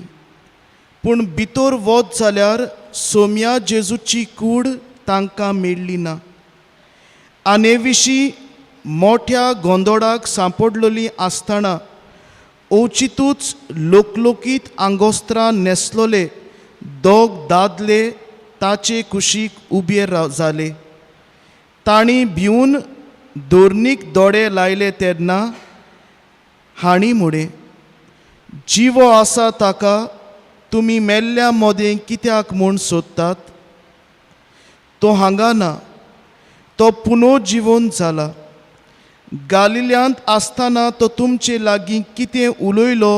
पूण भितर वच जाल्यार सोम्या जेजूची कूड तांकां मेळ्ळी ना. आने विशीं मोठ्या गोंदोळाक सांपडलोली आसतना ओचितूच लोकलोकीत आंगोस्त्रां न्हेसलोले दोग दादले ताचे कुशीक उबे जाले. तांणी भिवन दोरनीक दोळे लायले तेन्ना हांणी म्हळें, जिवो आसा ताका तुमी मेल्ल्या मोदें कित्याक म्हूण सोदतात? तो हांगा ना, तो पुनर्जिवन जाला. गालिल्यांत आसतना तो तुमचे लागीं कितें उलयलो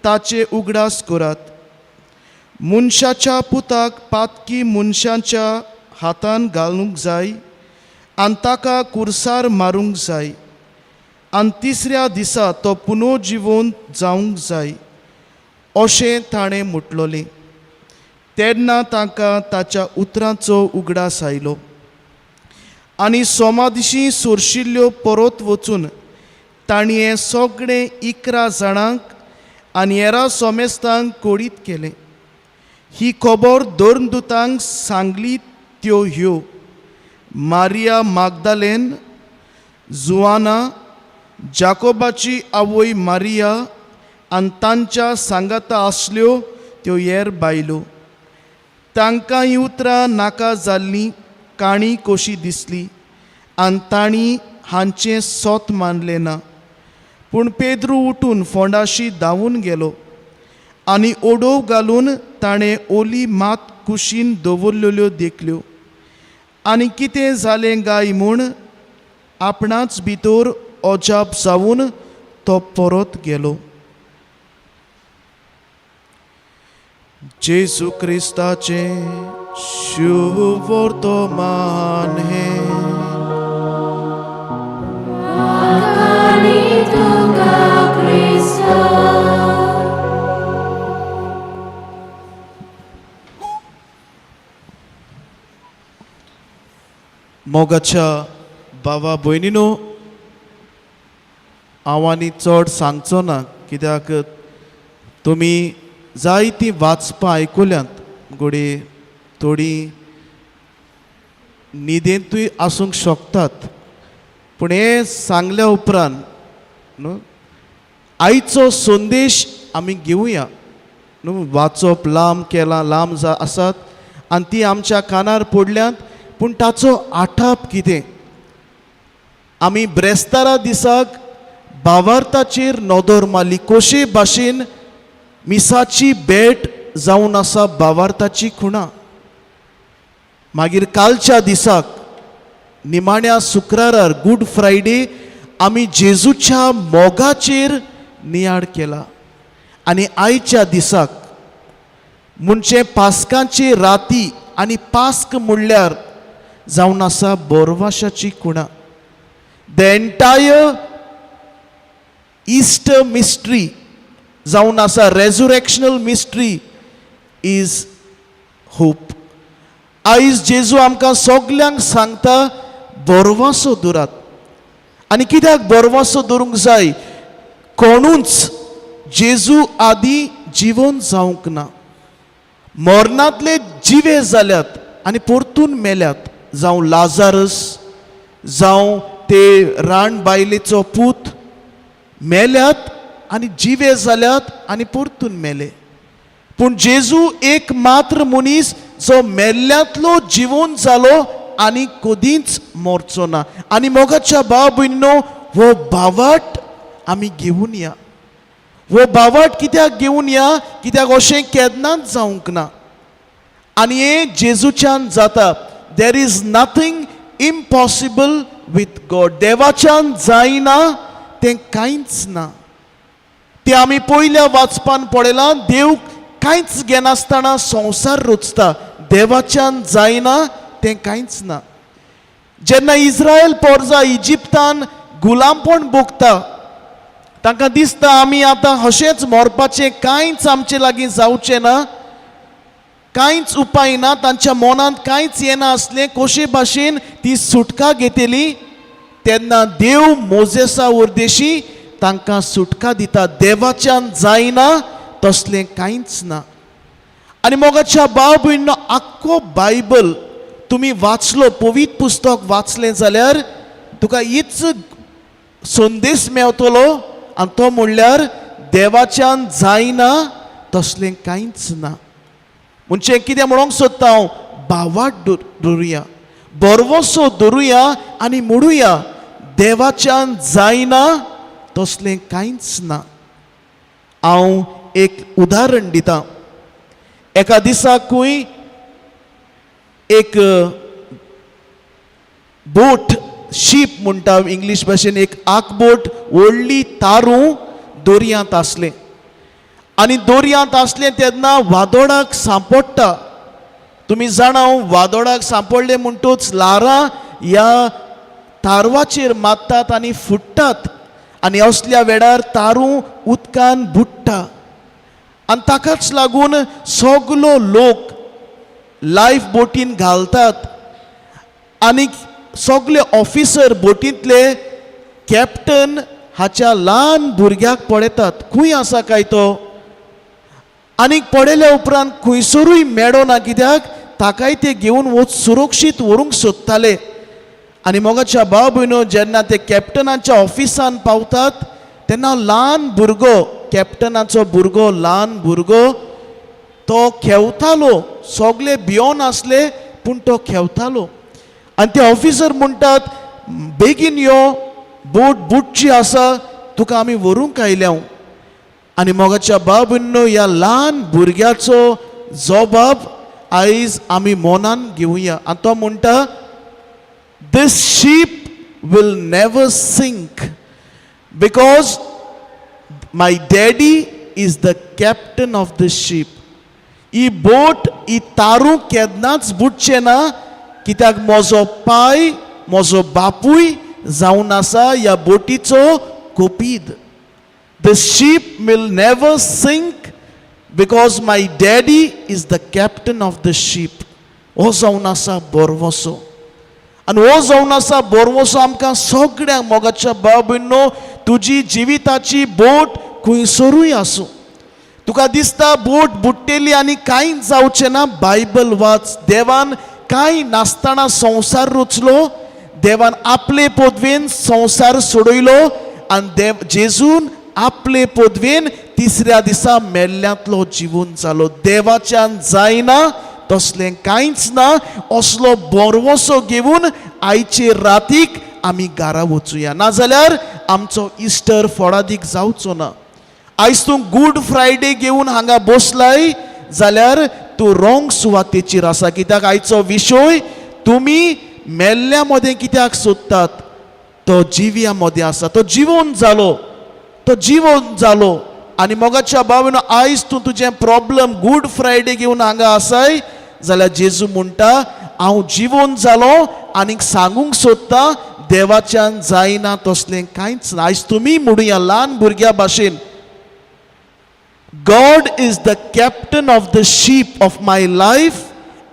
ताचे उगडास करात. मनशाच्या पुताक पातकी मनशाच्या हातान घालूंक जाय आनी ताका कुर्सार मारूंक जाय आनी तिसऱ्या दिसा तो पुनर्जिवन जावंक जाय अशें ताणें म्हटलोलें. तेन्ना तांकां ताच्या उतरांचो उगडास आयलो. आनी सोमादिशी सोरशिल्ल्यो परत वचून तांणी हें सगळें 11 जाणांक आनी हेरां सोमेस्तांक कळीत केलें. ही खबर दोन दुतांक सांगली त्यो ह्यो: मारिया मागदालेन, जुआना, जाकोबाची आवय मारिया आनी तांच्या सांगाता आसल्यो त्यो हेर बायलो. तांकां ही उतरां नाका जाल्लीं काणी कशी दिसली आनी तांणी हांचें सोत मानलें ना. पूण पेद्रू उठून फोंडाशी धांवून गेलो आनी ओडोव घालून ताणें ओली मात कुशीन दवरलेल्यो देखल्यो आनी कितें जालें गाय म्हूण आपणाच भितर अजाप जावन तो परत गेलो. जेजू क्रिस्ताचें शुभ वर्तमान हें Konkani tuga Cristo. मोगाच्या बाबा भयणीनो, हांव आनी चड सांगचो ना कित्याक तुमी जायतीं वाचपां आयकुल्यांत. घोडी थोडी न्हिदेंतूय आसूंक शकतात. पूण हें सांगल्या उपरांत न्हू आयचो संदेश आमी घेवया. न्हू वाचप लांब केलां, लांब आसात आनी ती आमच्या कानार पडल्यांत. पूण ताचो आठाप कितें? आमी ब्रेस्तारा दिसाक भावार्थाचेर नदर मारली. कशे भाशेन मिसाची भेट जावन आसा भावार्थाची खुणां. मागीर कालच्या दिसाक निमाण्या शुक्रारार गूड फ्रायडे आमी जेजूच्या मोगाचेर नियाळ केला. आनी आयच्या दिसाक म्हणजे पास्कांची राती आनी पास्क म्हणल्यार जावन आसा बोरवाशाची खुणां. द एंटायर ईस्टर मिस्ट्री जावन आसा रेझुरेक्शनल मिस्ट्री इज होप. आयज जेजू आमकां सगल्यांक सांगता बोरवासो दुरात. आनी कित्याक बोरवासो दवरूंक जाय? कोणूच जेजू आदी जिवन जावंक ना. मरणांतले जिवे जाल्यात आनी परतून मेल्यात. जावं लाजारस, जावं ते राण बायलेचो पूत मेल्यात आनी जिवे जाल्यात आनी परतून मेले. पूण जेजू एक मात्र मनीस जो मेल्ल्यांतलो जिवन जालो आनी कदींच मरचो ना. आनी मोगाच्या भाव भयणीनो, हो भावाट आमी घेवन या. हो भावाट कित्याक घेवन या? कित्याक अशें केन्नाच जावंक ना. आनी हें जेजूच्यान जाता. There is nothing impossible with God. देवाच्यान जायना तें कांयच ना. तें आमी पयल्या वाचपान पळयलां. देव कांयच घेनासतना संवसार रचता. देवाच्यान जायना तें कांयच ना. जेन्ना इस्रायल पोरजा इजिप्तान गुलामपण भोगता तांकां दिसता आमी आतां अशेंच मरपाचें, कांयच आमचे लागीं जावचें ना, कांयच उपाय ना, तांच्या मनांत कांयच येना आसलें कशे भाशेन ती सुटका घेतली. तेन्ना देव मोजेसा उर्देशी तांकां सुटका दिता. देवाच्यान जायना तसलें कांयच ना. आनी मोगाच्या भाव भयणींनो, आख्खो बायबल तुमी वाचलो, पवित्र पुस्तक वाचलें जाल्यार तुका हीच संदेश मेवतलो, आनी तो म्हणल्यार देवाच्यान जायना तसलें कांयच ना. म्हणजे कितें म्हणूंक सोदता हांव, भावाट धरुया, बरवसो धरुया आनी म्हणुया देवाच्यान जायना तसलें कांयच ना. हांव एक उदाहरण दितां. एका दिसाकूय एक बोट, शीप म्हणटा इंग्लीश भाशेन, एक आकबोट व्हडली तारू दर्यांत आसलें. आनी दर्यांत आसलें तेन्ना वादोळाक सांपडटा. तुमी जाणा, वादोळाक सांपडले म्हणटूच ल्हारां ह्या तारवाचेर मारतात आनी फुट्टात, आनी असल्या वेळार तारू उदकान बुडटा. आनी ताकाच लागून सगलो लोक लायफ बोटीन घालतात. आनी सगळे ऑफिसर बोटींतले कॅप्टन हाच्या ल्हान भुरग्याक पळयतात, खंय आसा काय तो. आनीक पळयल्या उपरांत खंयसरूय मेळना, कित्याक ताकाय ते घेवन सुरक्षीत व्हरूंक सोदताले. आनी मोगाच्या भाव भयणो, जेन्ना ते कॅप्टनाच्या ऑफिसान पावतात तेन्ना ल्हान भुरगो, कॅप्टनाचो भुरगो, ल्हान भुरगो, तो खेवतालो. सगळे भियोन आसले पूण तो खेवतालो. आनी ते ऑफिसर म्हणटात, बेगीन यो, बोट बुडची आसा, तुका आमी व्हरूंक आयल्या. आनी मोगाच्या भाव भयणींनो, ह्या ल्हान भुरग्याचो जबाब आयज आमी मनान घेवया. आनी तो म्हणटा, this ship will never sink because my daddy is the captain of the ship. ही बोट, ही तारू केन्नाच बुडचे ना, कित्याक म्हजो पाय, म्हजो बापूय जावन आसा ह्या बोटीचो कोपीद. The ship will never sink because my daddy is the captain of the ship. हो जावन आसा बरवसो. आनी हो जावन आसा बरवसो आमकां सगळ्यांक. मोगाच्या भाव भयणो, तुजी जिविताची बोट खंयसरूय आसूं, तुका दिसता बोट बुडटेली आनी कांयच जावचें ना, बायबल वाच. देवान कांय नासतना संवसार रचलो, देवान आपले पदवेन संवसार सोडयलो, आनी जेजून आपले पदवेन तिसऱ्या दिसा मेल्ल्यांतलो जिवून जालो. देवाच्यान जायना तसलें कांयच ना. असलो बरवसो घेवन आयचे रातीक आमी घरा वचुया, नाजाल्यार आमचो इस्टर फळादीक जावचो ना. आयज तूं गूड फ्रायडे घेवन हांगा बसलाय जाल्यार तूं रॉंग सुवातेचेर आसा. कित्याक आयचो विशय तुमी मेल्ल्या मदें कित्याक सोदतात, तो जिव्या मदें आसा. तो जिवोन जालो, तो जिवोन जालो. आनी मोगाच्या भावानो, आयज तूं तुजें प्रॉब्लम गूड फ्रायडे घेवन हांगा आसाय जाल्यार जेजू म्हणटा, हांव जिवोन जालो आनीक सांगूंक सोदता, देवाच्यान जायना तसलें कांयच ना. आयज तुमी म्हणुया ल्हान भुरग्या भाशेन, God is the captain of the ship of my life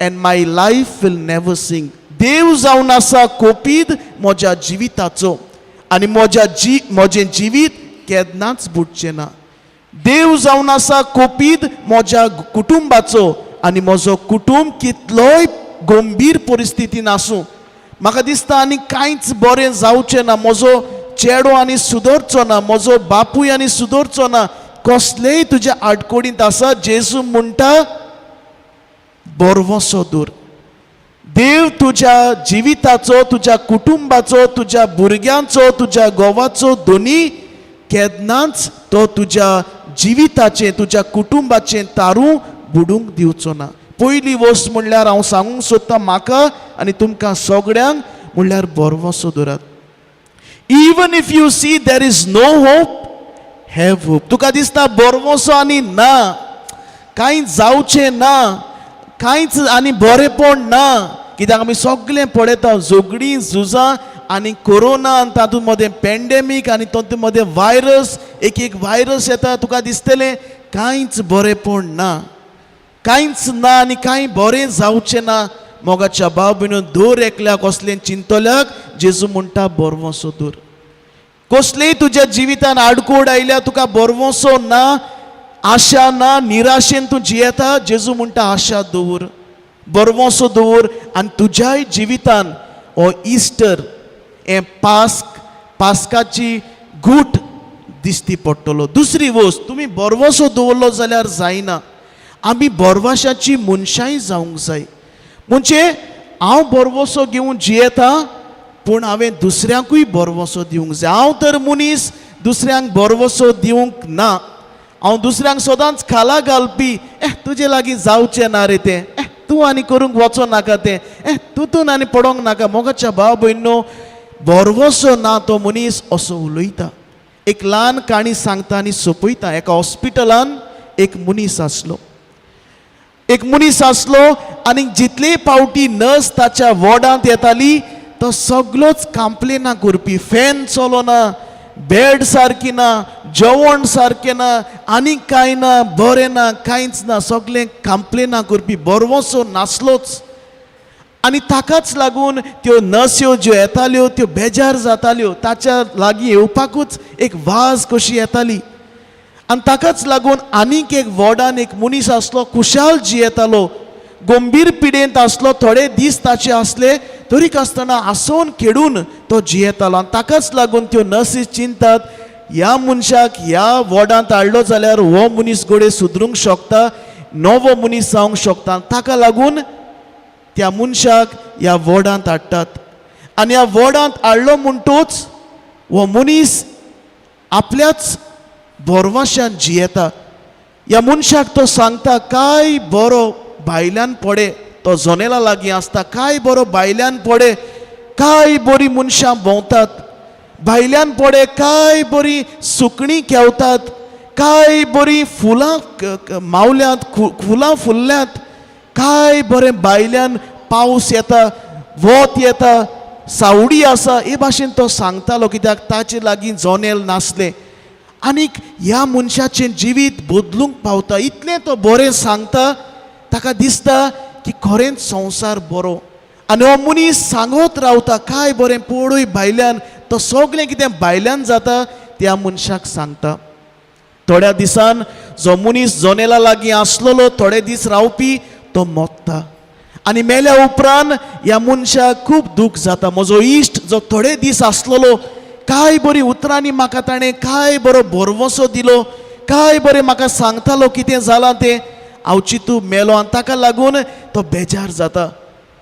and my life will never sink. देव जावन आसा कोपीद म्हज्या जिविताचो आनी म्हजें जिवीत केन्नाच बुडचें ना. देव जावन आसा कोपीद म्हज्या कुटुंबाचो आनी म्हजो कुटुंब कितलोय गंभीर परिस्थितीन आसूं, म्हाका दिसता आनी कांयच बरें जावचें ना, म्हजो चेडो आनी सुदरचो ना, म्हजो बापूय आनी सुदरचो ना, कसलेय तुज्या आडकोडींत आसा, जेजू म्हणटा बरवसो दवर. देव तुज्या जिविताचो, तुज्या कुटुंबाचो, तुज्या भुरग्यांचो, तुज्या घोवाचो दोनी केन्नाच तो तुज्या जिविताचें, तुज्या कुटुंबाचें तारू बुडूंक दिवचो ना. पयली वस्त म्हणल्यार हांव सांगूंक सोदता म्हाका आनी तुमकां सगळ्यांक, म्हणल्यार बरवसो दवरात. Even if you see there is no hope, have hope. तुका दिसता बरवसो आनी ना, कांय जावचें ना, कांयच आनी बरेंपण ना, कित्याक आमी सगळें पळयता, झगडीं झुजां आनी कोरोना आनी तातूंत मदें पॅन्डेमीक आनी तातूंत मदें वायरस एक वायरस येता तुका दिसतलें कांयच बरेंपण ना, कांयच ना आनी कांय बरें जावचें ना. मोगाच्या भाव भयणो, दोर एकल्याक कसलें चिंतल्याक जेजू म्हणटा बरवसो दोर. कसलेय तुज्या जिवितान आडकोड आयल्या तुका बरवसो ना, आशा ना, निराशेन तूं जियेता, जेजू म्हणटा आशा दवर, बरवसो दवर. आनी तुज्याय जिवितान हो इस्टर हें पास्काची गूट दिसती पडटलो. दुसरी वस्त, तुमी बरवसो दवरलो जाल्यार जायना. आमी बरवाशाची मनशाय जावंक जाय. म्हणजे हांव बरवसो घेवन जियेता, पूण हांवें दुसऱ्यांकूय बरवसो दिवंक जाय. हांव तर मनीस दुसऱ्यांक बरवसो दिवंक ना. हांव दुसऱ्यांक सदांच खाला घालपी, तुजे लागीं जावचें ना रे तें, तूं आनी करूंक वचो नाका तें, तूं आनी पडोंक नाका. मोगाच्या भाव भयणो, बरवसो ना तो मनीस असो उलयता. एक ल्हान काणी सांगता आनी सोंपयता. एका हॉस्पिटलान एक मनीस आसलो आनी जितले पावटी नर्स ताच्या वॉर्डांत येताली तो सगळोच कांप्लेनां करपी. फॅन चलोना, बेड सारकी ना, जेवण सारकें ना, आनीक कांय ना, बरें ना, कांयच ना, सगळें कांप्लेनां करपी. बरवसो नासलोच. आनी ताकाच लागून त्यो नर्स्यो ज्यो येताल्यो त्यो बेजार जाताल्यो. ताच्या लागीं येवपाकूच एक वाज कशी येताली. आनी ताकाच लागून आनीक एक वॉर्डान एक मनीस आसलो, कुशाल जियेतालो, गंभीर पिडेंत आसलो. थोडे दीस ताचे आसले, तरीक आसतना आसोवन खेडून तो जियेतालो. आनी ताकाच लागून त्यो नर्सीस चिंतात, ह्या मनशाक ह्या वॉर्डांत हाडलो जाल्यार हो मनीस घोडे सुदरूंक शकता, नवो मनीस जावंक शकता. ताका लागून त्या मनशाक ह्या वॉर्डांत हाडटात. आनी ह्या वॉर्डांत हाडलो म्हणटूच हो मनीस आपल्याच बरवाशान जियेता. ह्या मनशाक तो सांगता, काय बरो भायल्यान पडे. तो जनेला लागीं आसता. काय बरो भायल्यान पडे, काय बरी मनशां भोंवतात भायल्यान पडे, काय बरी सुकणीं केवतात, काय बरी फुलां मावल्यांत, फुलां फुल्ल्यांत, काय बरें भायल्यान पावस येता, वत येता, सावडी आसा. हे भाशेन तो सांगतालो, कित्याक ताचे लागीं जनेल नासलें. आनीक ह्या मनशाचें जिवीत बदलूंक पावता. इतलें तो बरें सांगता, ताका दिसता की खरेंच संवसार बरो. आनी हो मनीस सांगत रावता, काय बरें पळय भायल्यान. तो सगळें कितें भायल्यान जाता त्या मनशाक सांगता. थोड्या दिसान जो मनीस जनेला लागीं आसलेलो, थोडे दीस रावपी, तो मरता. आनी मेल्या उपरांत ह्या मनशाक खूब दूख जाता. म्हजो इश्ट जो थोडे दीस आसलेलो, काय बरी उतरांनी म्हाका ताणें काय बरो बरवसो दिलो, काय बरें म्हाका सांगतालो कितें जालां तें, हांव चिंतू मेलो. आनी ताका लागून तो बेजार जाता.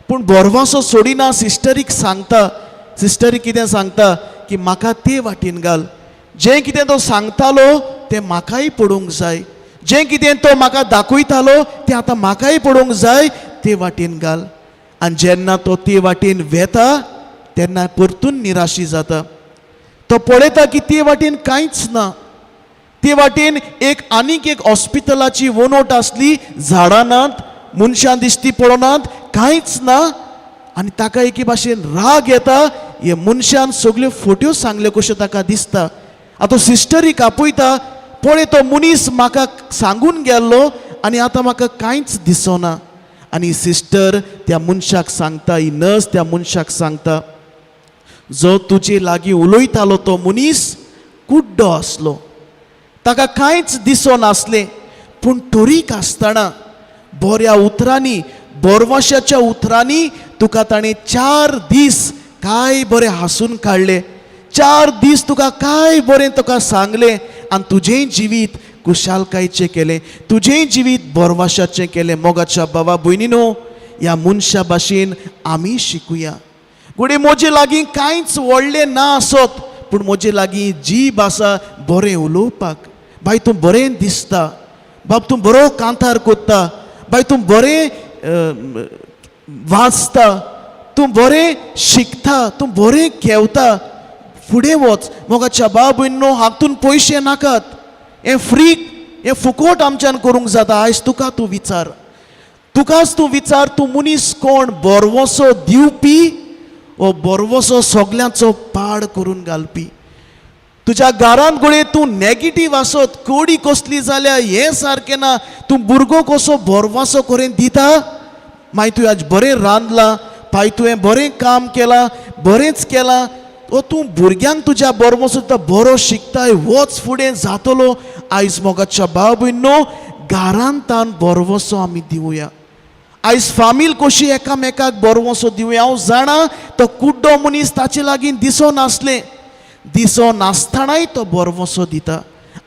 पूण बरवसो सोडिना, सिस्टरीक सांगता. सिस्टरीक कितें सांगता की म्हाका ते वाटेन घाल. जें कितें तो सांगतालो तें म्हाकाय पडूंक जाय. जें कितें तो म्हाका दाखयतालो तें आतां म्हाकाय पडूंक जाय, ते वाटेन घाल. आनी जेन्ना तो ते वाटेन वेता तेन्ना परतून निराशी जाता. तो पळयता की ते वाटेन कांयच ना. ते वाटेन आनीक एक हॉस्पिटलाची वणोट आसली, झाडां नात, मनशां दिश्टी पडनात, कांयच ना. आनी ताका एके भाशेन राग येता. हे मनशान सगल्यो फोट्यो सांगल्यो कश्यो ताका दिसता. आतां सिस्टरीक आपयता, पळय तो मनीस म्हाका सांगून गेल्लो आनी आतां म्हाका कांयच दिसना. आनी सिस्टर त्या मनशाक सांगता, ही नर्स त्या मनशाक सांगता, जो तुजे लागीं उलयतालो तो मनीस कुड्डो आसलो, ताका कांयच दिसो नासलें. पूण तरीक आसतना बऱ्या उतरांनी, बरवशाच्या उतरांनी तुका ताणें 4 दीस काय बरें हांसून काडलें. 4 दीस तुका काय बरें तुका सांगलें. आनी तुजेंय जिवीत कुशालकायेचें केलें, तुजेंय जिवीत बरवशाचें केलें. मोगाच्या बाबा भयणीनो, ह्या मनशा भाशेन आमी शिकुया. घोडे म्हजे लागीं कांयच व्हडलें ना आसत, पूण म्हजे लागीं जीब आसा बरें उलोवपाक. बाय तूं बरें दिसता, बाब तूं बरो कांतार कोत्ता, बाय तूं बरें वाचता, तूं बरें शिकता, तूं बरें केवता, फुडें वच. मोगाच्या बाब भयणीनो, हातून पयशे नाकात, हें फ्री, हें फुकट आमच्यान करूंक जाता. आयज तुका तूं विचार, तुकाच तूं विचार, तूं मनीस कोण? बरवसो दिवपी हो बरवसो सगल्यांचो पाड करून घालपी. तुज्या घरांत घोडये तूं नॅगेटीव आसत कोडी कसली जाल्यार हें सारकें ना, तूं भुरगो कसो बरवासो करून दिता, मागीर तुवें आज बरें रांदलां, पाय तुवें बरें काम केलां, बरेंच केलां, तो तूं भुरग्यांक तुज्या बरवसो दिता, बरो शिकताय, होच फुडें जातलो. आयज मोगाच्या भाव भयणो, घरांत तान बरवसो आमी दिवया. आयज फामील कशी एकामेकाक बरवसो दिवया. हांव जाणा तो कुड्डो मनीस ताचे लागीं दिसो नासलें, दिसो नासतानाय तो बरवसो दिता.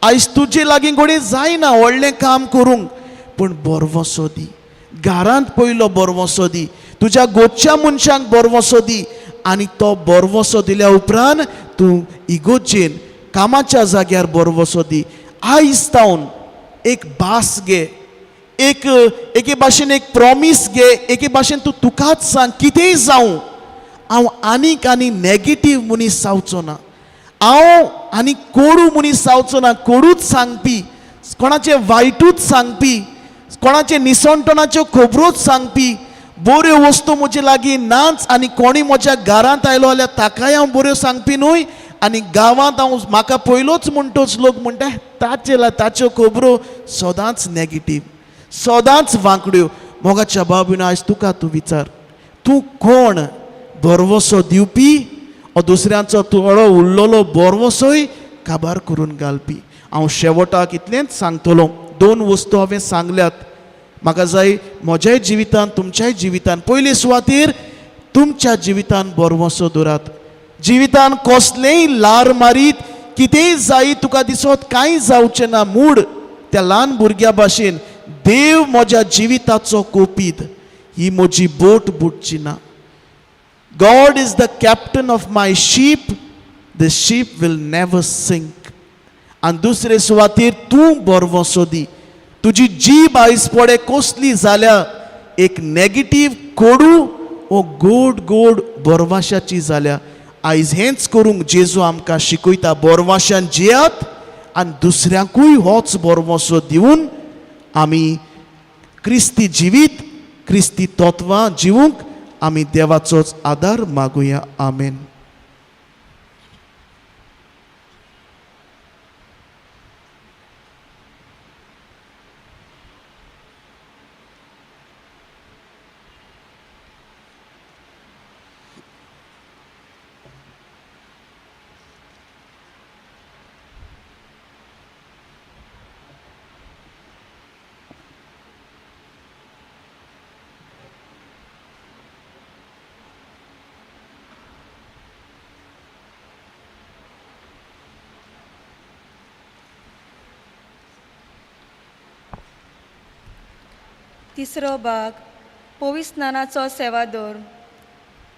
आयज तुजे लागीं घोडये जायना व्हडलें काम करूंक, पूण बरवसो दी. घरांत पयलो बरवसो दी, तुज्या गोच्या मनशांक बरवसो दी, आनी तो बरवसो दिल्या उपरांत तूं इगोजेन कामाच्या जाग्यार बरवसो दी. आयज तावन एक भास घे, एके भाशेन एक प्रॉमीस घे, एके भाशेन तूं तुकाच सांग कितेंय जावं हांव आनीक आनी नॅगेटीव मनीस जावचो ना, हांव आनी कोडू मनीस जावचो ना. कोडूच सांगपी, कोणाचे वायटूच सांगपी, कोणाचे निसंटणाच्यो खबरोच सांगपी, बऱ्यो वस्तू म्हजे लागीं नाच, आनी कोणी म्हज्या घरांत आयलो जाल्यार ताकाय हांव बऱ्यो सांगपी न्हय, आनी गांवांत हांव म्हाका पयलोच म्हणटोच लोक म्हणटा ताच्यो खबरो सदांच नॅगेटीव, सदांच वांकड्यो. मोगाच्या बाबीन आयज तुका तूं विचार, तूं कोण? बरवसो दिवपी ओ दुसऱ्यांचो थोडो उरलेलो बरवसोय काबार करून घालपी? हांव शेवटाक इतलेंच सांगतलो. 2 वस्तू हांवें सांगल्यात, म्हाका जाय म्हज्याय जिवितांत तुमच्याय जिवितांत. पयले सुवातेर तुमच्या जिवितांत बरवसो दवरात. जिवितांत कसलेंय लार मारीत, कितेंय जायत तुका दिसत कांय जावचें ना, मूड त्या ल्हान भुरग्या भाशेन देव म्हज्या जिविताचो कोपीत, ही म्हजी बोट बुडची ना. God is the captain of my sheep, the sheep will never sink. आनी दुसरे सुवातेर तूं बरवसो दी. तुजी जीब आयज पडे कसली जाल्या, एक नॅगेटीव कोडू ओ गोड गोड बरवाशाची जाल्या. आयज हेंच करूंक जेजू आमकां शिकयता, बरवाशान जियात आनी दुसऱ्यांकूय होच बरवसो दिवन आमी क्रिस्ती जिवीत, क्रिस्ती तत्वां जिवूंक आमी देवाचोच आदार मागुया. आमेन. तिसरो भाग, पवित्र स्नानाचो सेवादोर.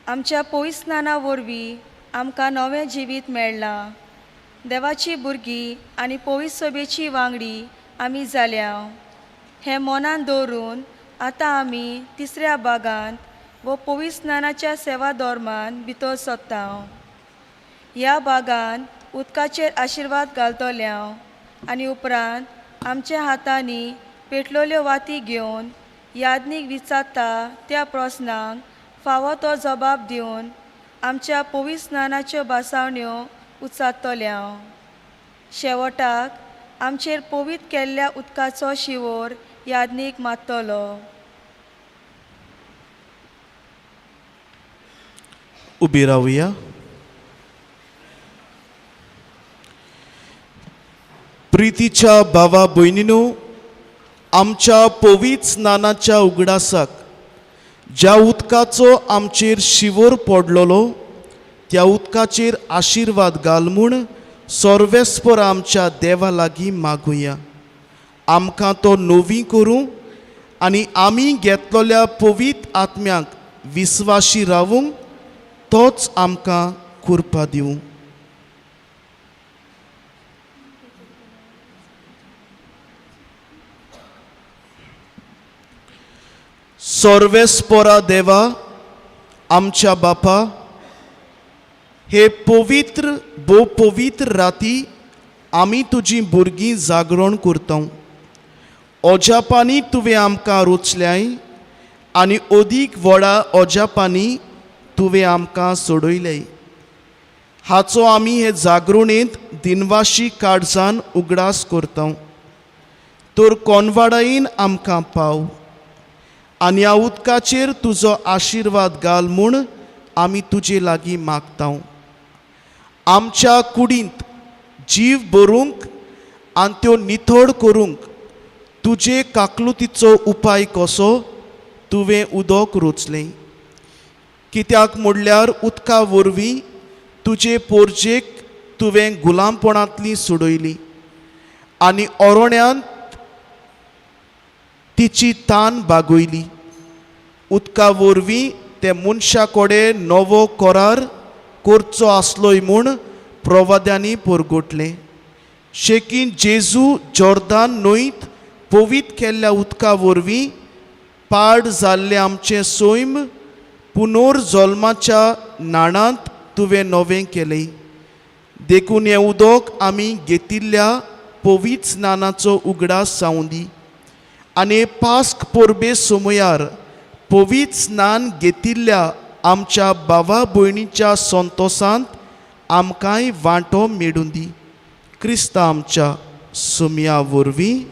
आमच्या पवित्र स्नाना वरवीं आमकां नवें जिवीत मेळ्ळां. देवाची भुरगीं आनी पवित्र सभेची वांगडी आमी जाल्या. हें मनान दवरून आतां आमी तिसऱ्या भागांत वो पवित्र स्नानाच्या सेवा धर्मान भितर सरता. ह्या भागांत उदकाचेर आशिर्वाद घालतले आनी उपरांत आमच्या हातांनी पेटलोल्यो वाती घेवन यादनीक विचारता त्या प्रस्नांक फावो तो जबाब दिवन आमच्या पवित्र स्नानाच्यो बासावण्यो उचारतल्या. शेवटाक आमचेर पवित्र केल्ल्या उदकाचो शिवोर यादनीक मारतलो. उबी रावया. प्रितीच्या भावा भयणीनो, आमच्या पवित्र स्नानाच्या उगडासाक ज्या उदकाचो आमचेर शिवोर पडलोलो त्या उदकाचेर आशिर्वाद घाल म्हूण सर्वेस्पर आमच्या देवा लागीं मागुया. आमकां तो नवी करूं आनी आमी घेतलोल्या पवित्र आत्म्याक विस्वाशी रावूंक तोच आमकां कृपा दिवं. सर्वेस्परा देवा, आमच्या बापा, हे पवित्र बो पवित्र राती आमी तुजी भुरगीं जागरण करता. ओजापांनी तुवें आमकां रोचल्याय आनी ओदीक व्हडा ओजापांनी तुवें आमकां सोडयले. हाचो आमी हे जागृणेंत दिनवाशी काळजान उगडास करता. तर कोनवाडाईन आमकां पाव आनी ह्या उदकाचेर तुजो आशिर्वाद घाल म्हूण आमी तुजे लागीं मागता. आमच्या कुडींत जीव भरूंक आनी त्यो निथळ करूंक तुजे काकलुतीचो उपाय कसो तुवें उदक रोचलें. कित्याक म्हणल्यार उदका वरवीं तुजे पोरजेक तुवें गुलामपणांतली सोडयली आनी ओरोण्यांत तिची तान बागयली. उदका वरवीं ते मनशा कडेन नवो करार करचो आसलोय म्हूण प्रवाद्यांनी परगटलें. शेकीन जेजू जॉर्दान न्हंयत पवीत केल्ल्या उदका वरवीं पाड जाल्लें आमचें सैम पुनर्जल्माच्या नाणांत तुवें नवें केलें. देखून हें उदक आमी घेतिल्ल्या पवीत स्नानाचो उगडास जावं दी आनी पास्क परबे समयार पवीत स्नान घेतिल्ल्या आमच्या भावा भयणीच्या संतोसांत आमकांय वांटो मेळून दी. क्रिस्ता आमच्या सुमया वरवीं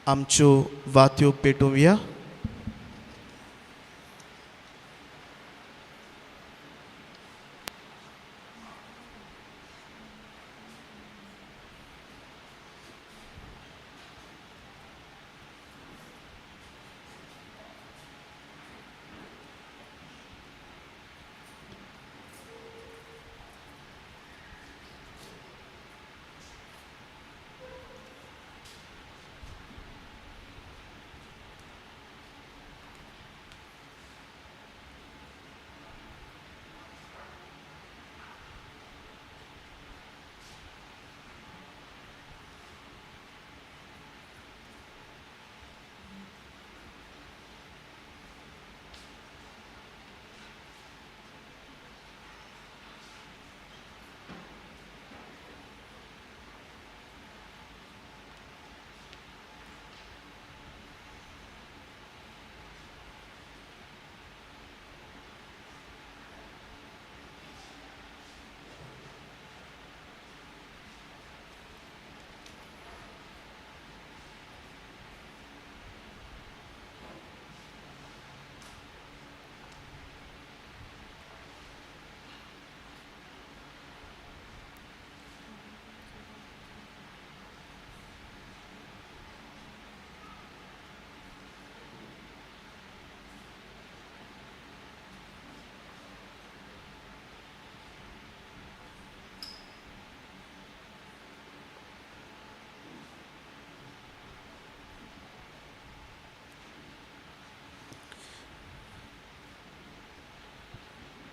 आमच्यो वात्यो पेटोवया.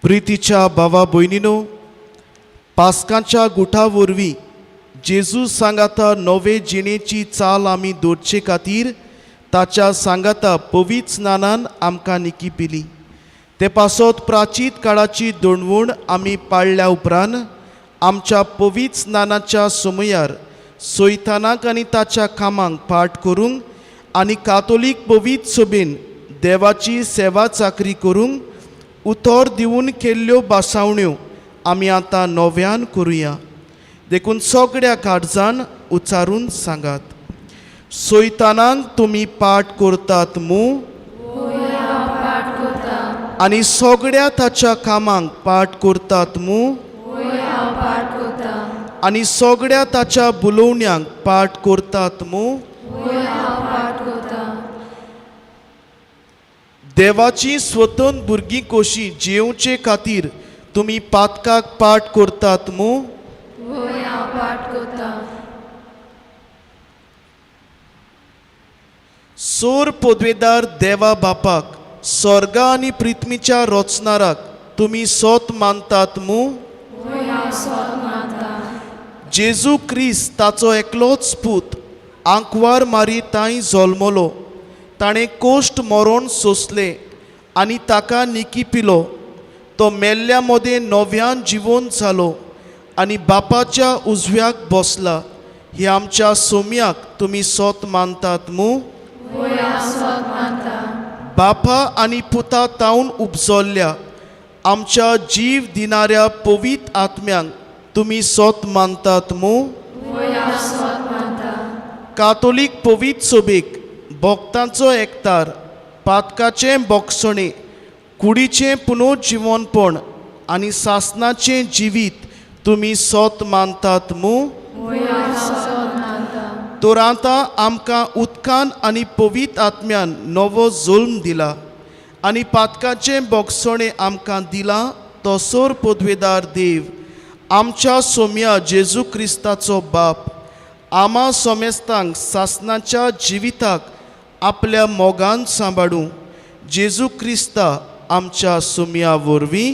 प्रितीच्या भावा भयणीनो, पास्कांच्या गुठा वरवीं जेजू सांगाता नवे जिणेची चाल आमी दवरचे खातीर ताच्या सांगाता पवीत स्नानान आमकां निकिपिली. ते पासत प्राचीत काळाची दणवण आमी पाळल्या उपरांत आमच्या पवीत स्नानाच्या समयार सैतानाक आनी ताच्या कामांक पाट करूंक आनी कातोलीक पवीत सभेन देवाची सेवा चाकरी करूंक उतर दिवन केल्ल्यो बासावण्यो आमी आतां नव्यान करुया. देखून सगळ्या काळजान उच्चारून सांगात. सैतानाक तुमी पाट करतात मू आनी सगळ्या ताच्या कामांक पाट करतात मू आनी सगळ्या ताच्या बुलोवण्यांक पाट करतात मू. देवाची स्वतंत्र भुरगीं कशी जेवचे खातीर तुमी पातकाक पाट करतात मू. सोर पदवेदार देवा बापाक स्वर्गा आनी पृथ्वीच्या रचणाराक तुमी सोत मानतात मू. जेजू क्रिस्त ताचो एकलोच पूत आंकवार मारी ताई जल्मलो. ताणें कोश्ट मरण सोंसलें आनी ताका निकिपिलो. तो मेल्ल्या मदें नव्यान जिवंत जालो आनी बापाच्या उजव्याक बसला. हे आमच्या सोम्याक तुमी सोत मानतात मू. बापा आनी पुता तावन उपजोल्ल्या आमच्या जीव दिनाऱ्या पवित्र आत्म्यांक तुमी सोत मानतात मू कातोलीक पवित्र सभेक भक्तांचो एकतार पातकाचें बोगसणे कुडीचें पुनर्जिवनपण आनी सासणाचें जिवीत तुमी सोत मानतात मू तोरांता आमकां उदकान आनी पवित्र आत्म्यान नवो जल्म दिला आनी पातकाचें बोगसणे आमकां दिलां तो सोर पदवेदार देव आमच्या सोम्या जेजू क्रिस्ताचो बाप आमा सोमेस्तांक सासणाच्या जिविताक आपल्या मोगान सांबाळूं जेजू क्रिस्ता आमच्या सोम्या वरवीं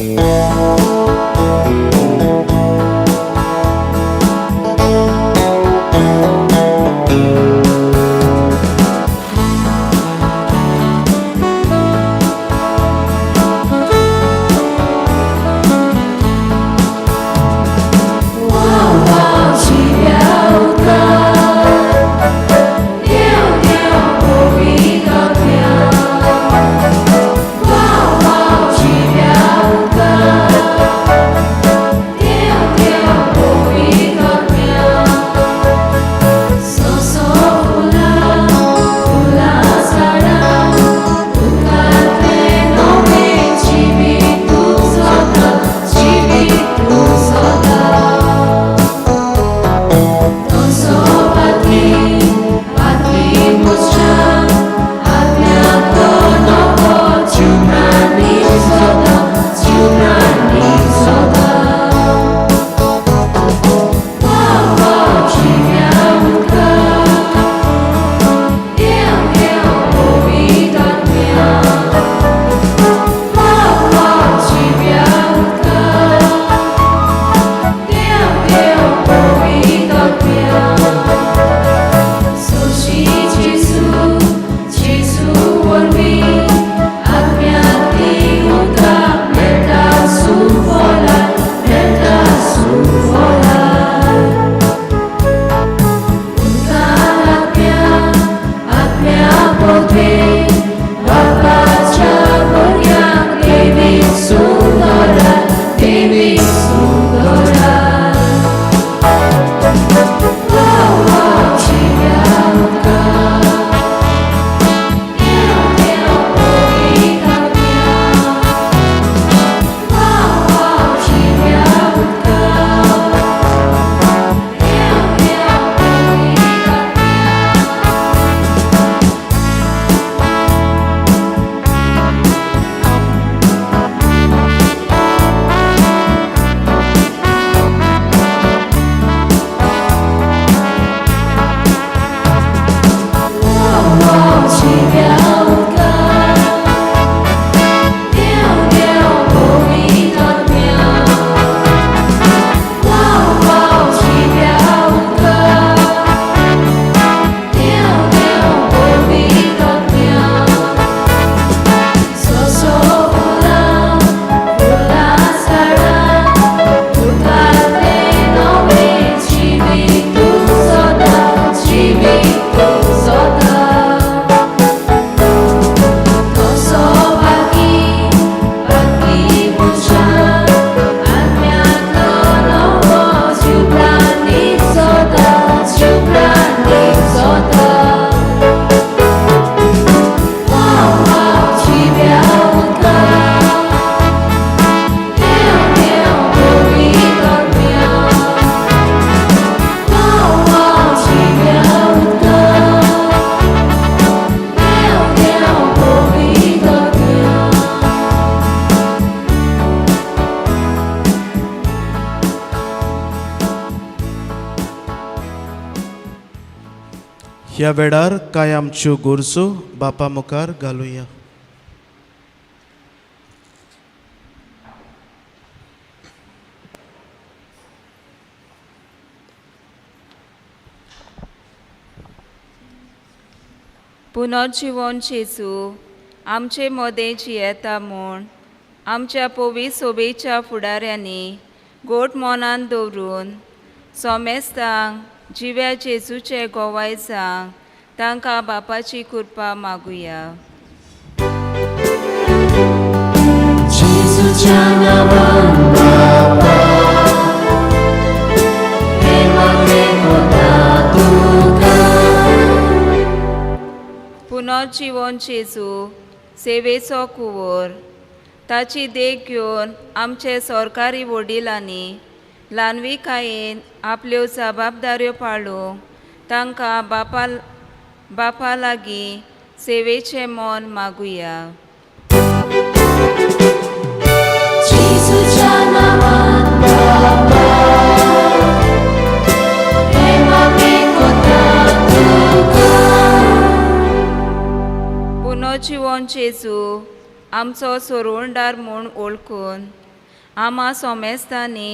Wow, wow, ह्या वेळार कांय आमच्यो गरजो बापा मुखार घालुया. पुनर्जीवन जेजू आमचे मदें जियेता म्हूण आमच्या पवित्र सोबेच्या फुडाऱ्यांनी गोट मनान दवरून सोमेस्तांक जिव्या जेजूचे गोवायजांक तांकां बापाची कृपा मागुया. जेजूच्या नांवान बापा, हे मागता तुका. पुनर्जीवन जेजू सेवेचो कुंवर ताची देख घेवन आमचे सरकारी वडिलांनी ल्हानविकायेन आपल्यो जबाबदाऱ्यो पाळूंक तांकां बापा लागीं सेवेचें मोल मागुया. जेजूच्या नांवान बापा, हे मागता तुका. पुनर्जीवन जेजू आमचो सोरोवणदार म्हूण ओळखून आमा सोमेस्तांनी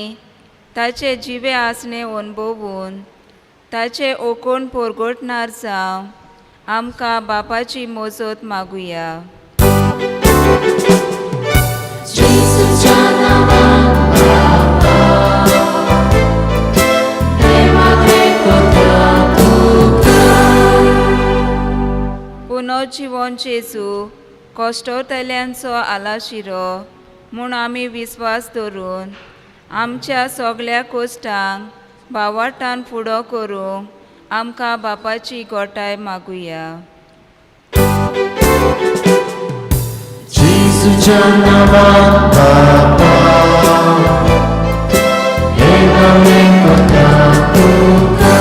ताचे जिवे आसणे अणभवून ताचे ओकोण परगटणार जावं आमकां बापाची मजत मागुया. जेजूच्या नांवान बापा, हे मागता तुका. पुनर्जीवन जेजू कश्टोतल्यांचो आलाशिरो म्हूण आमी विस्वास दवरून आमच्या सगळ्या कोश्टांक भावार्थान फुडो करूंक आमकां बापाची गोठाय मागुया. जेजूच्या नांवान बापा, हे मागता तुका.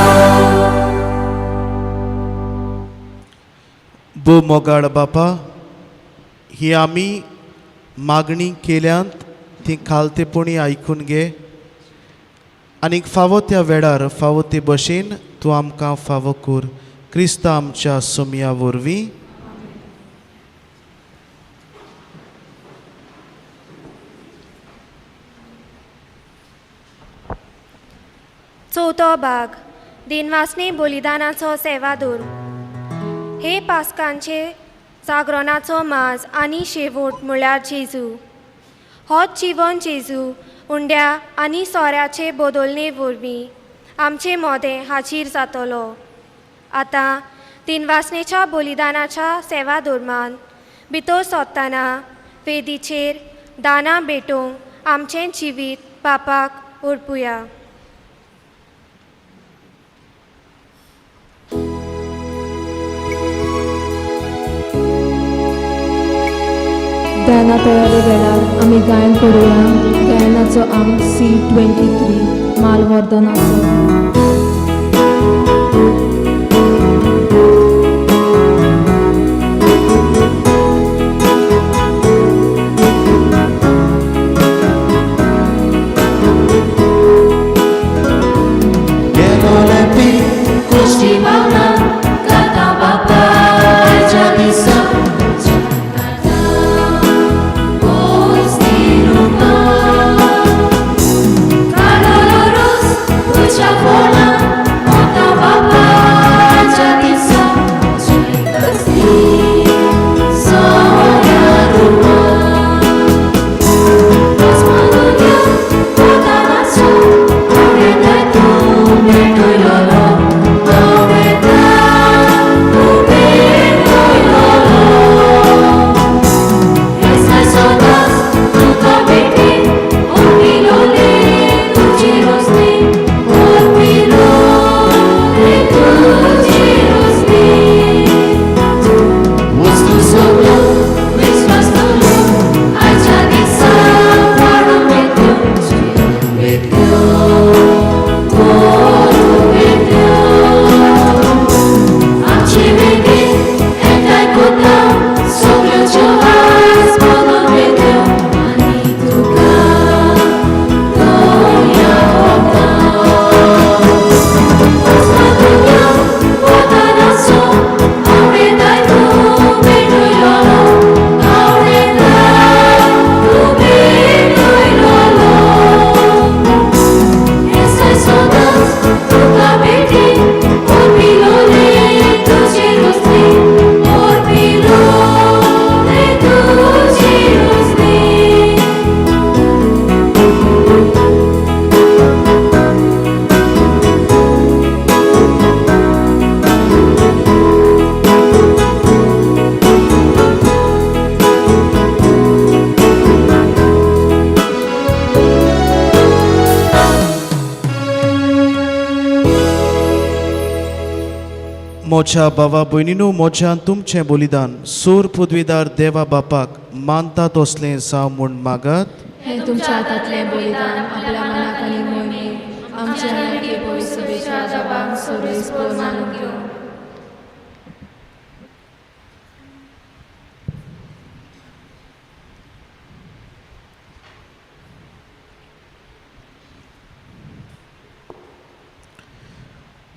बो मोगाळ बापा, ही आमी मागणी केल्यांत ती खालतेपणी आयकून घे आनी फावो त्या वेळार फावो ते भशेन तूं आमकां फावो कर. क्रिस्त आमच्या सोमया वरवीं. चवथो भाग दिनवासनी बलिदानाचो सेवादूर. हे पास्कांचे जागरणाचो माज आनी शेवट म्हळ्यार जेजू. होच जिवन जेजू उंड्या आनी सोऱ्याचे बदलणे वरवीं आमचे मोदें हाजीर जातलो. आतां दिनवासनेच्या बलिदानाच्या सेवा धर्मान भितर सोदतना वेदीचेर दानां भेटोवंक आमचें जिवीत बापाक अर्पुया. गायना तयारी वेळार आमी गायन करुया. गायनाचो अंक C23 मालवर्धनाचो. म्हज्या भावा भयणीनो, म्हज्यान तुमचें बलिदान सोर पदवीदार देवा बापाक मानता तसलें जावं म्हूण मागात. हे तुमच्या हातांतलें बलिदान आपल्या मनाक आनी मोहिमेक आमच्या आनी पवित्र सभेच्या आदाराक सर्वेस्पर मानून घेवं.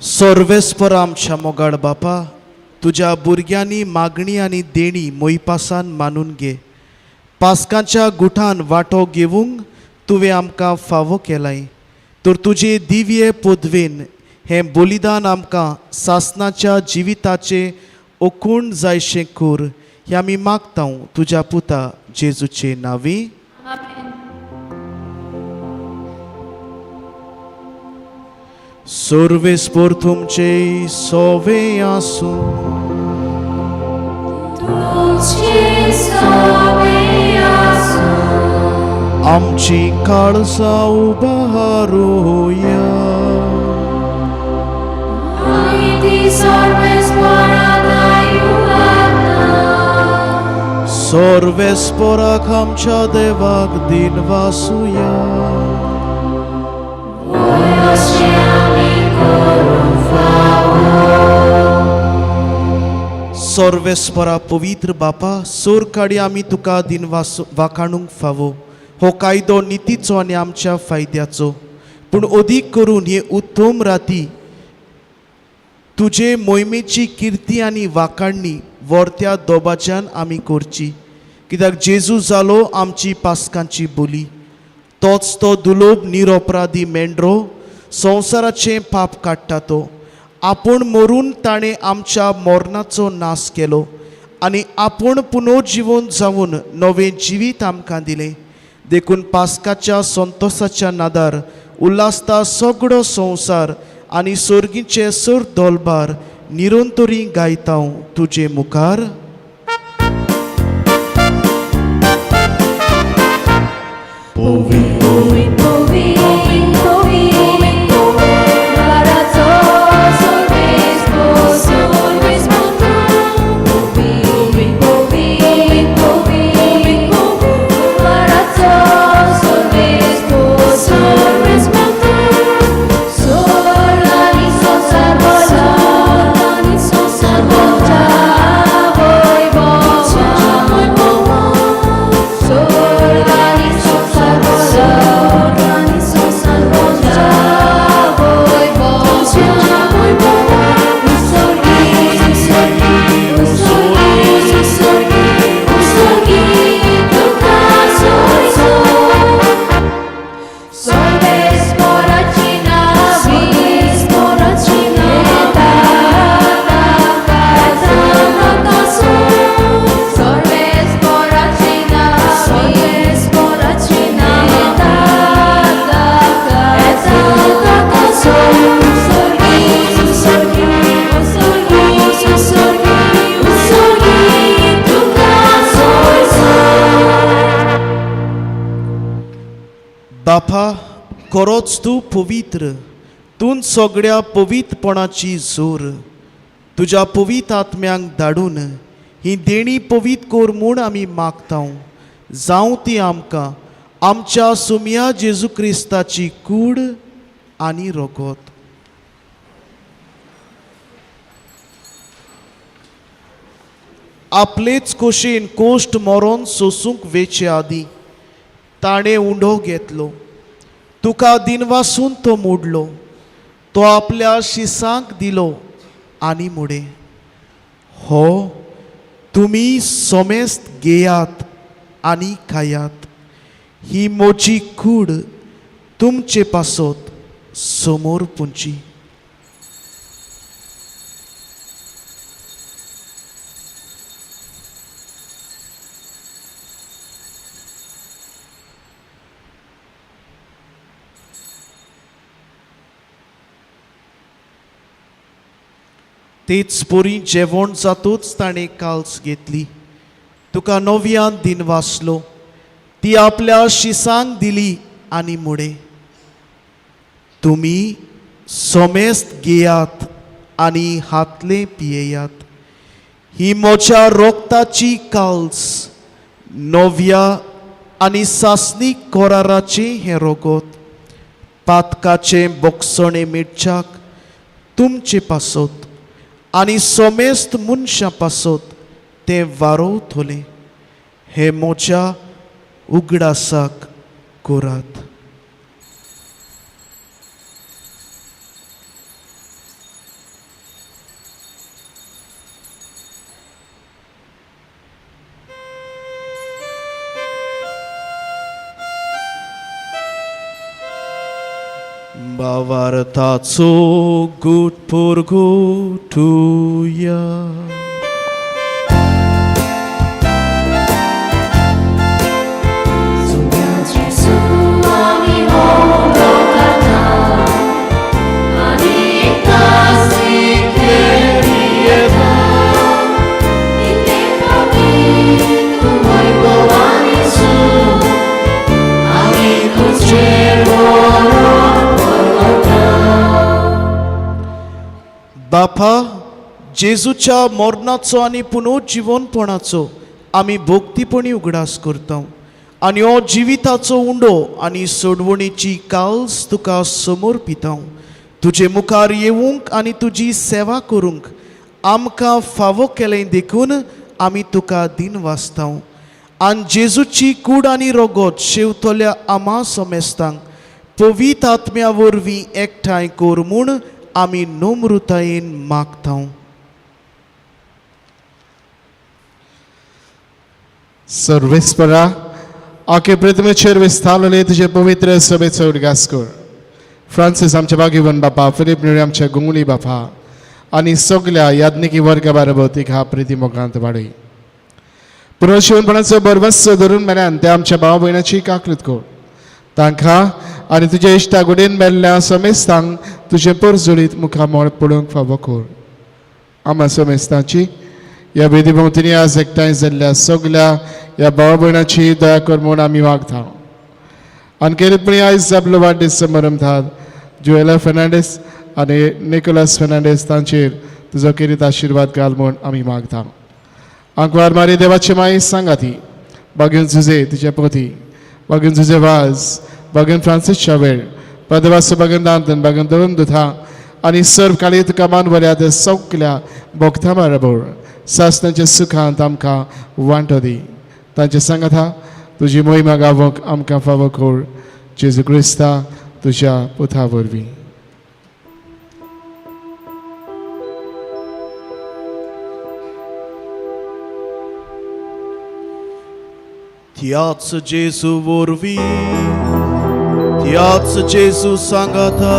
सर्वेस्पर आमच्या मोगाळ बापा, तुज्या भुरग्यांनी मागणी आनी देणी मोईपासान मानून घे. पास्कांच्या गुठान वांटो घेवंक तुवें आमकां फावो केलाय. तर तुजे दिव्य पदवेन हें बलिदान आमकां सासणाच्या जिविताचे ओकूण जायशें कर. हें आमी मागतां तुज्या पुता जेजूचे नांवी. सर्वेस्पर तुमचे सोवे आसूं. आमची काळजां उबारूया. सर्वेस्पराक आमच्या देवाक दिन वासुया. सर्वेस्परा पवित्र बापा, सोर काडी आमी तुका दिन वाखाणूंक फावो. हो कायदो नितीचो आनी आमच्या फायद्याचो, पूण अदीक करून हे उत्तम राती तुजे मोहिमेची किर्ती आनी वाखाणणी वर्त्या दोबाच्यान आमी करची. कित्याक जेजू जालो आमची पास्कांची बोली. तोच तो दुलोब निरपराधी मेंढरो संवसाराचें पाप काडटा तो. आपूण मरून ताणें आमच्या मरणाचो नाश केलो आनी आपूण पुनर्जिवन जावन नवें जिवीत आमकां दिलें. देखून पास्काच्या संतोशाच्या नादार उल्हासता सगळो संवसार आनी सर्गीचे सर दोलबार निरंतरी गायता तुजे मुखार. बापा, खरोच तूं पवित्र. तूं सगळ्या पवित्रपणाची जोर तुज्या पवित्र आत्म्यांक धाडून ही देणी पवित्र कोर म्हूण आमी मागता. जावं ती आमकां आमच्या सुम्या जेजू क्रिस्ताची कूड आनी रगत. आपलेच खोशेन कोश्ट मरोन सोसूंक वेचे आदी ताणें उंडो घेतलो. तुका दिनवासून तो मोडलो. तो आपल्या शिसांक दिलो आनी मुडे. हो तुमी सोमेस्त घेयात आनी खायात. ही मोची कूड तुमचे पासत समोर पुंची. तेच पोरी जेवण जातूच ताणें काल्स घेतली. तुका नव्यान दिन वाचलो. ती आपल्या शिसांक दिली आनी मुडे. तुमी सोमेस्त घेयात आनी हातले पियेयात. ही म्हज्या रोगताची काल्स नव्या आनी सासणी कोराराचे हें रोगोत. पातकाचे बोगसणे मिरच्याक तुमचे पासत आनी सोमेस्त मनशां पासत ते वारोवतले. हे म्हज्या उगडासाक करात. भावार्थाचो गूट परगोटुया. बापा, जेजूच्या मरणाचो आनी पुनरुज्जीवनपणाचो आमी भोक्तीपणी उगडास करता आनी हो जिविताचो उंडो आनी सोडवणेची काल्स तुका समर्पिता. तुजे मुखार येवंक आनी तुजी सेवा करूंक आमकां फावो केलें देखून आमी तुका दिन वाचता. आनी जेजूची कूड आनी रोगोत शेवतल्या आमा समेस्तांक पवित्र आत्म्या वरवीं एकठांय कर म्हूण आमी नम्रतायेन मागता. सर्वेस्परा, आखे प्रतिमेचेर विस्तारलेले तुजे पवित्र सभेचो उदगास कर. फ्रांसीस आमचे बागीवन बापा, फिलिप न्युरी आमचे गुंगुली बापा आनी सगल्या याज्ञिकी वर्गा बाराबतीक ह्या प्रिती मोगांत वाडय. पुनर्जीवनपणाचो बरवस्स धरून मेल्यान ते आमच्या भाव भयणाची काकलीत कर. तांकां आनी तुज्या इश्टा गुडेन मेल्ल्या समेस्तांक तुजे परजुळीत मुखामोळ पडूंक फावो कर. आमा समेस्तांची ह्या वेदी भोंवतणी आज एकठांय जाल्ल्या सगल्या ह्या भाव भयणाची दया कर म्हूण आमी मागता. आनी खेरीतपणी आयज आपलो वाडदीस समारंभात जुएला फेर्नांडीस आनी निकोलस फेर्नांडीस तांचेर तुजो खेरीत आशिर्वाद घाल म्हूण आमी मागता. आंकवार मारी देवाची माई सांगाती बागून झुजे तुजे पोती बागून झुजे वाज बागून फ्रांसीस शावेळ पदवास बागून दांतन बागून दोन दुथा आनी सर्व काळी तुका मान बऱ्या ते सगल्या भोगता बरोबर सासणाच्या सुखांत आमकां वांटो दी. तांचे सांगाता तुजी मोहिमा गावोंक आमकां फावो कर. जेजू क्रिस्ता तुज्या पुता वरवीं. त्याच जेजू वरवीं त्याच जेजू सांगाता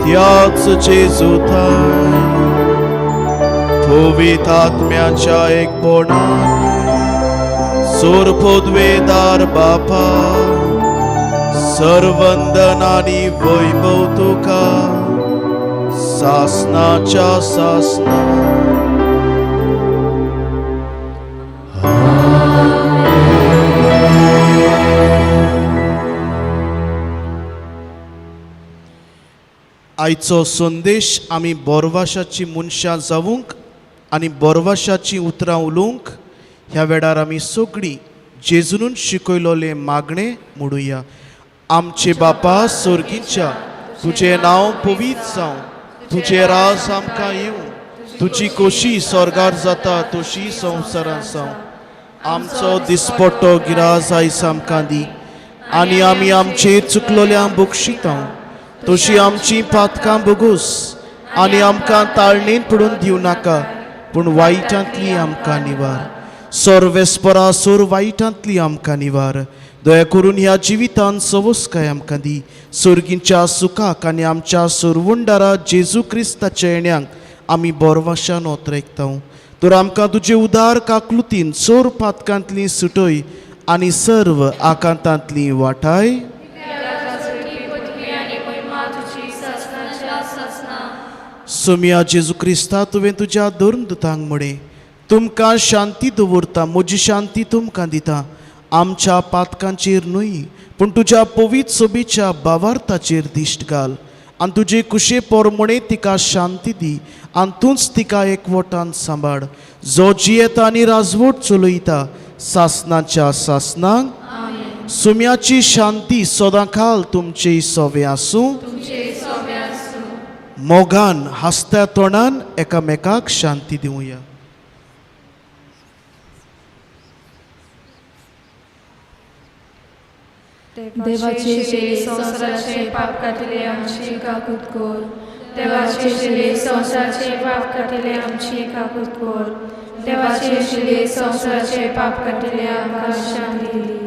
त्याच जेजू थाय पवित्र आत्म्याच्या एकपणान सोर पदवेदार बापा सर्वंदन आनी वैभव तुका सासणाच्या सासणा. आयचो संदेश आमी बोरवाशाची मनशां जावूंक आनी बोरवाशाची उतरां उलोवंक ह्या वेळार आमी सगळीं जेजून शिकयलोले मागणे म्हणुया. आमचे बापा स्वर्गीच्या तुजें नांव पवित्र जावं. तुजें राज आमकां येवं. तुजी खोशी स्वर्गार जाता तशी संवसारांत जावं. आमचो दिसपट्टो गिराज आयज आमकां दी आनी आमी आमचेर चुकलोल्यांक बक्षिता तशी आमची पातकां बगूस आनी आमकां ताळणेन पडून दिवं नाका पूण वायटांतली आमकां निवार. सर्वेस्परा सोर वायटांतली आमकां निवार. दया करून ह्या जिवितांत सवस्काय आमकां दी. सर्गींच्या सुखाक आनी आमच्या सोरवंडारा जेजू क्रिस्ताच्या येण्याक आमी बोरवाशान ओतरेकता. तर आमकां तुजे उदार काकलुतीन सोर पातकांतली सुटय आनी सर्व आकांतांतली वाटाय. सोम्या जेजू क्रिस्ता तुवें तुज्या धर्म दुतांक म्हळें तुमकां शांती दवरता म्हजी शांती तुमकां दिता. आमच्या पातकांचेर न्हय पूण तुज्या पवित्र सोबीच्या भावार्थाचेर दिश्ट घाल आनी तुजे कुशे पोरमणे तिका शांती दी आनी तूंच तिका एकवटान सांबाळ जो जियेता आनी राजवट चलयता सासनाच्या सासनांक सुम्याची शांती सदांकाल तुमचे सोवे आसूं मोगान हसत्या तोंडान एकामेकाक शांती दिवया. देवाचे शेळे संसाराचे पाप काटिले आमची काकूत कोर. देवाचे शेळे संसाराचे पाप काटिले आमची काकूत कोर. देवाचे शेळे संसाराचे पाप काटिले आमकां शांती दिली.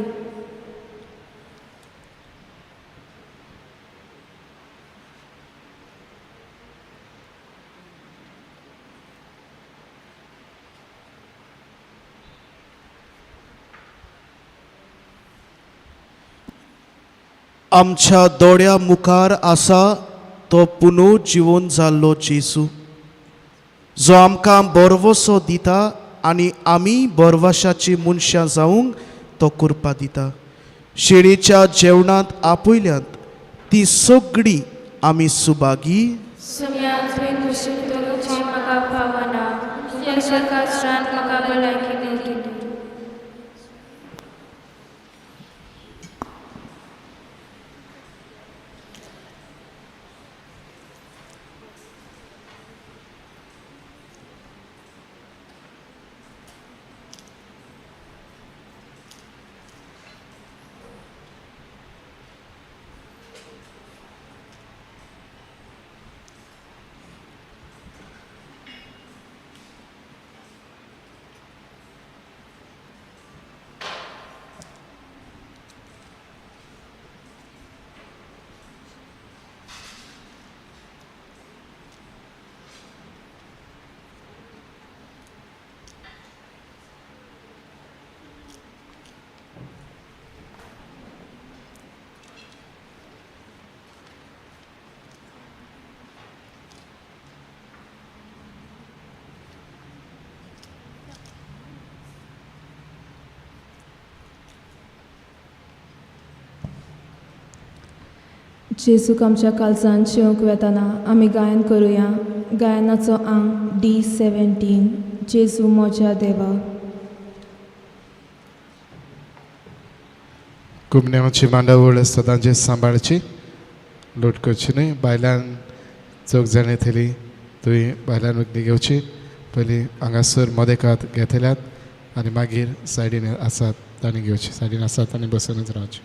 आमच्या दोळ्या मुखार आसा तो पुनर्जीवन जाल्लो जेजू जो आमकां बरवसो दिता आनी आमी बरवशाची मनशां जावंक तो करपा दिता. शेळेच्या जेवणांत आपयल्यांत ती सगळी आमी सुभागी सुम्यात बीन कुशीक दवरची म्हाका फावना. तुज्या सरकारांत म्हाका भलायकी मेळटली. जेजूक आमच्या काळजांत शिवंक वेताना आमी गायन करुया. गायनाचो अंक D17. जेजू म्हज्या देवा. कुमन्यांची मांडावळ सदांचे सांबाळची लूट करची न्हय. बायलां चौग जाण येतली तुवें बायलां वखदी घेवची. पयलीं हांगासर मदेकात घेतल्यात आनी मागीर सायडीन आसात तांणी घेवची. सायडीन आसात आनी बसूनच रावची.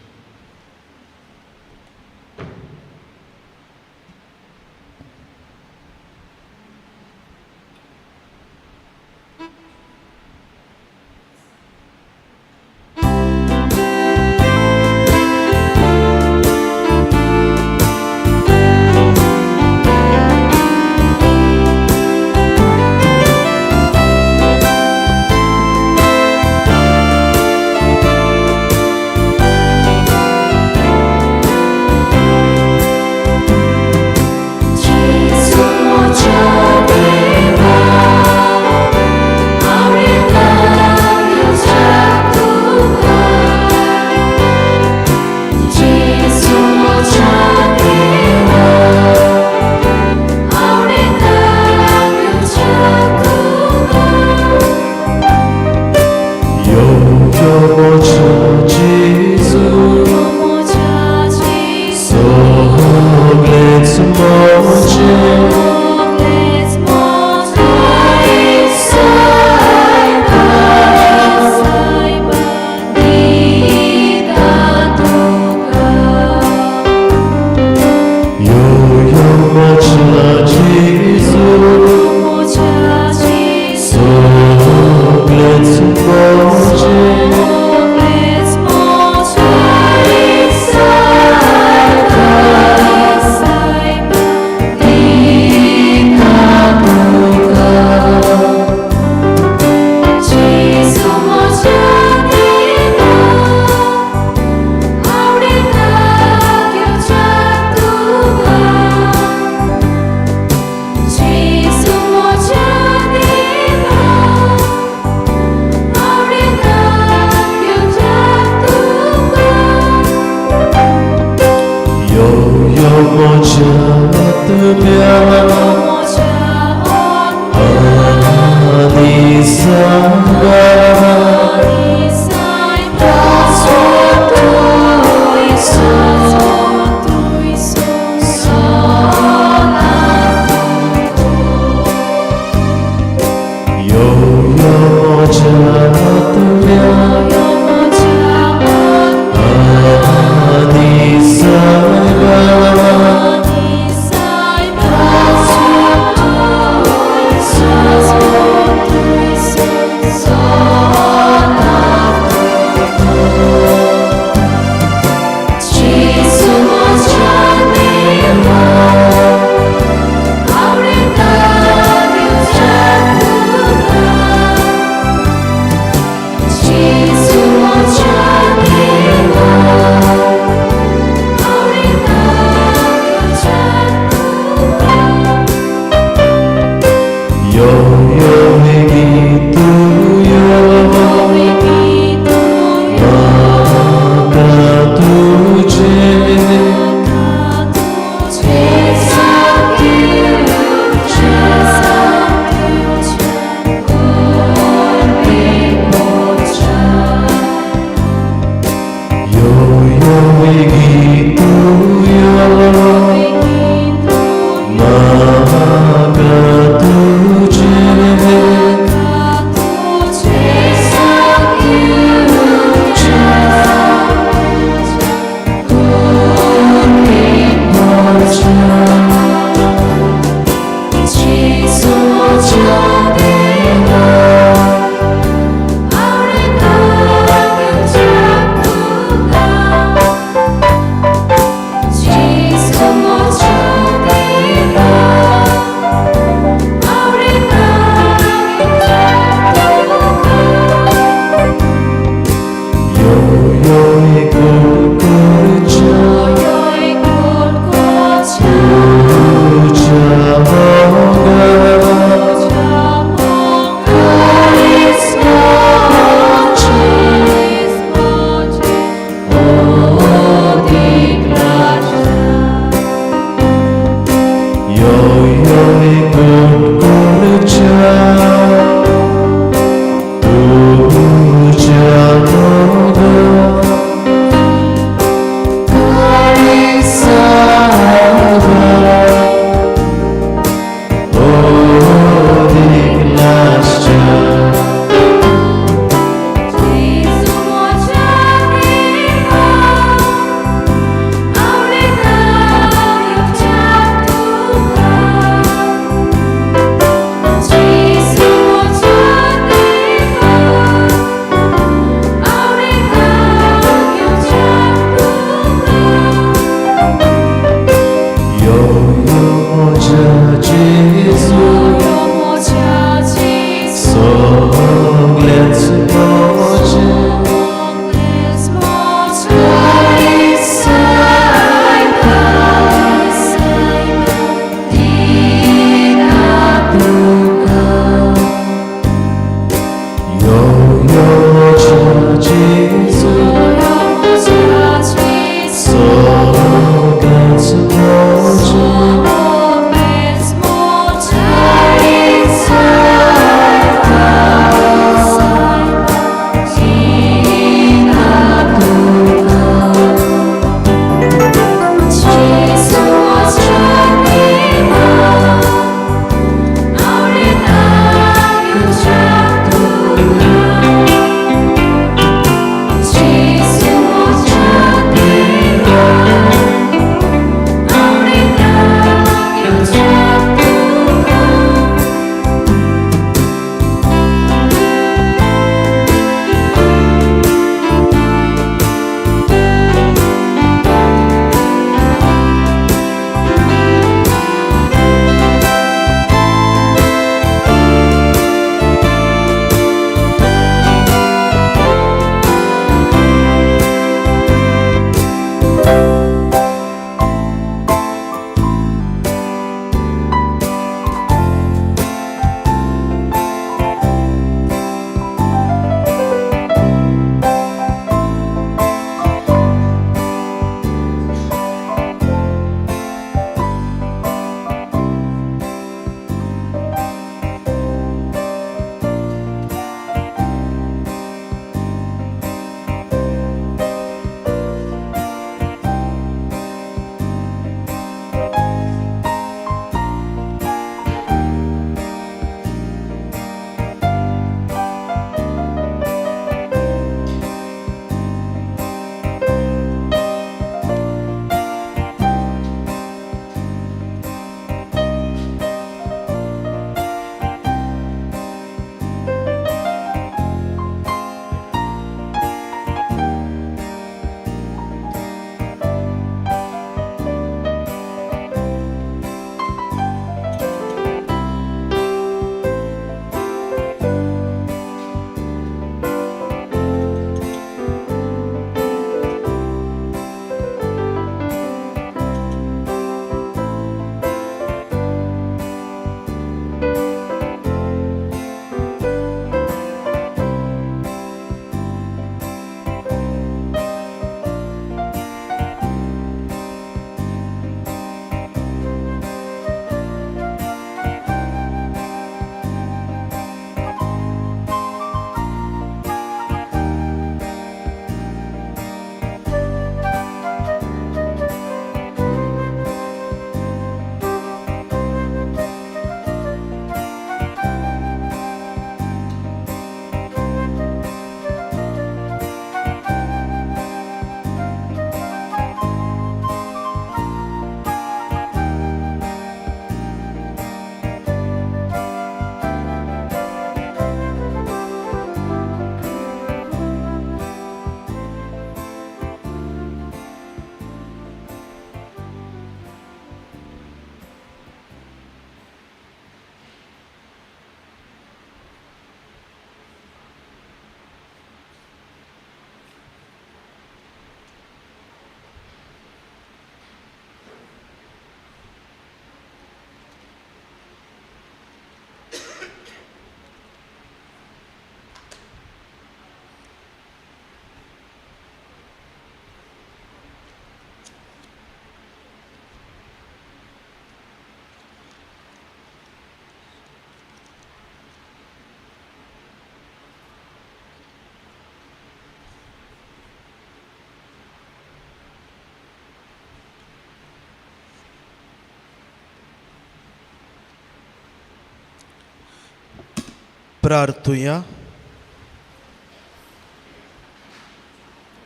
प्रार्थुया.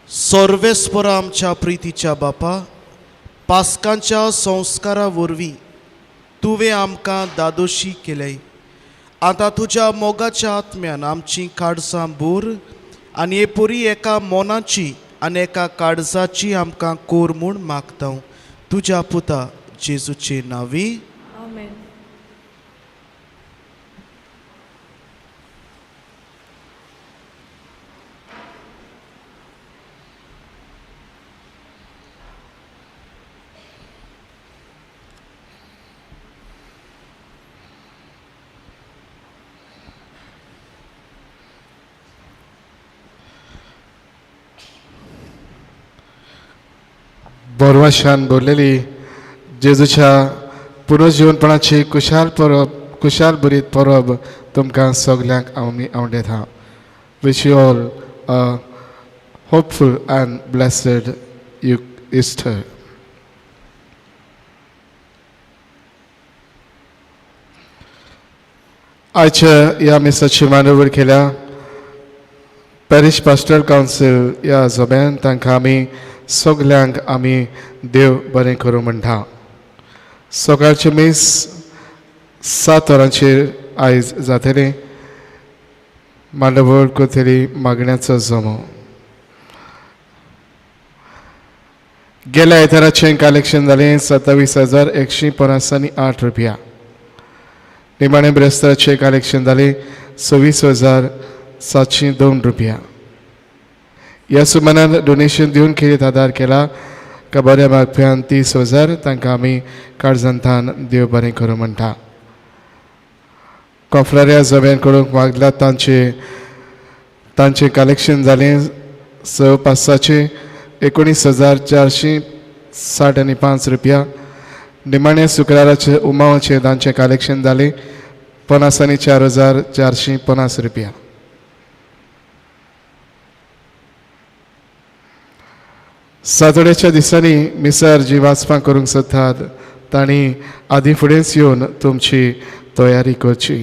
सर्वेस्परा आमच्या प्रितीच्या बापा, पास्कांच्या संस्कारा वरवीं तुवें आमकां दादोशी केले. आतां तुज्या मोगाच्या आत्म्यान आमची काळजां बोर आनी एपुरी एका मोनाची आनी एका काळजाची आमकां कोर म्हूण मागता. तुज्या पुता जेजूचे नांवी. आमेन. बोरवाशान बोरलेली जेजूच्या पुनर्जीवनपणाची कुशाल बरीत परब तुमकां सगल्यांक आमी आवडयता. Wish you all a hopeful and blessed Easter. आयच्या ह्या मिसाची मांडावळ केल्या पॅरिश पास्टरल कावन्सील ह्या सभेन तांकां आमी सगल्यांक आमी देव बरें करूं म्हणटा. सकाळचे मीस 7 वरांचेर आयज जातली. मांडावळ करतली मागण्याचो जमो. गेल्या आयताराचें कलेक्शन जालें 27,158 रुपया. निमाणें ब्रेस्ताराचें कलेक्शन जालें 26,702 रुपया. ह्या सुमारान डोनेशन दिवन खेरीत आदार केला बऱ्या मागप्यान 30,000 तांकां आमी काळजांतान देव बरें करूं म्हणटा. कॉफ्राऱ्या जव्यान करूंक मागला तांचें कलेक्शन जालें 19,460 रुपया. निमाणे शुक्राराचे उमावाचें तांचें कलेक्शन जालें 54,450 रुपया. सातोड्याच्या दिसांनी मिसार जी वाचपां करूंक सोदतात तांणी आदी फुडेंच येवन तुमची तयारी करची.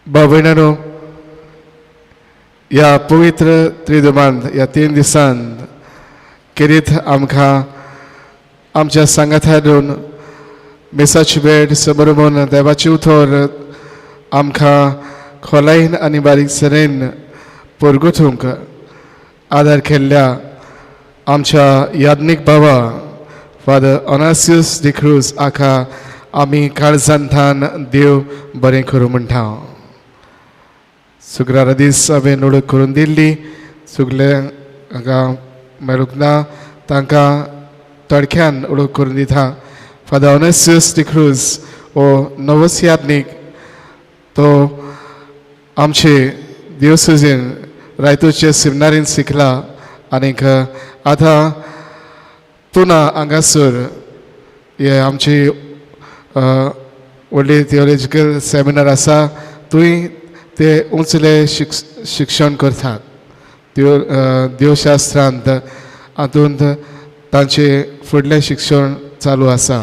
भाव भयणांनो, ह्या पवित्र त्रिदुमांत ह्या 3 दिसांत खेरीत आमकां आमच्या सांगात हाडून मिसाची वेळ समोरून देवाची उतर आमकां खोलायेन आनी बारीकसाणेन परगोवंक आदार केल्ल्या आमच्या याज्ञीक भावा फादर ऑनासियस डिक्रूज हाका आमी काळजांतान देव बरें करूं म्हणटा. शुक्रारा दीस हांवें ओळख करून दिल्ली. सगल्यांक हाका मेळूंक ना तांकां तडक्यान ओळख करून दिता. फादर ऑनासियस डिक्रूज हो नवोस याज्ञीक. तो आमचे दिवसुजीन रायतूचे सेमिनारीन शिकला आनीक आतां पुना हांगासर हे आमची व्हडली थियोलॉजिकल सेमिनार आसा थंय ते उंचले शिक्षण करतात देवशास्त्रांत. हातूंत तांचे फुडलें शिक्षण चालू आसा.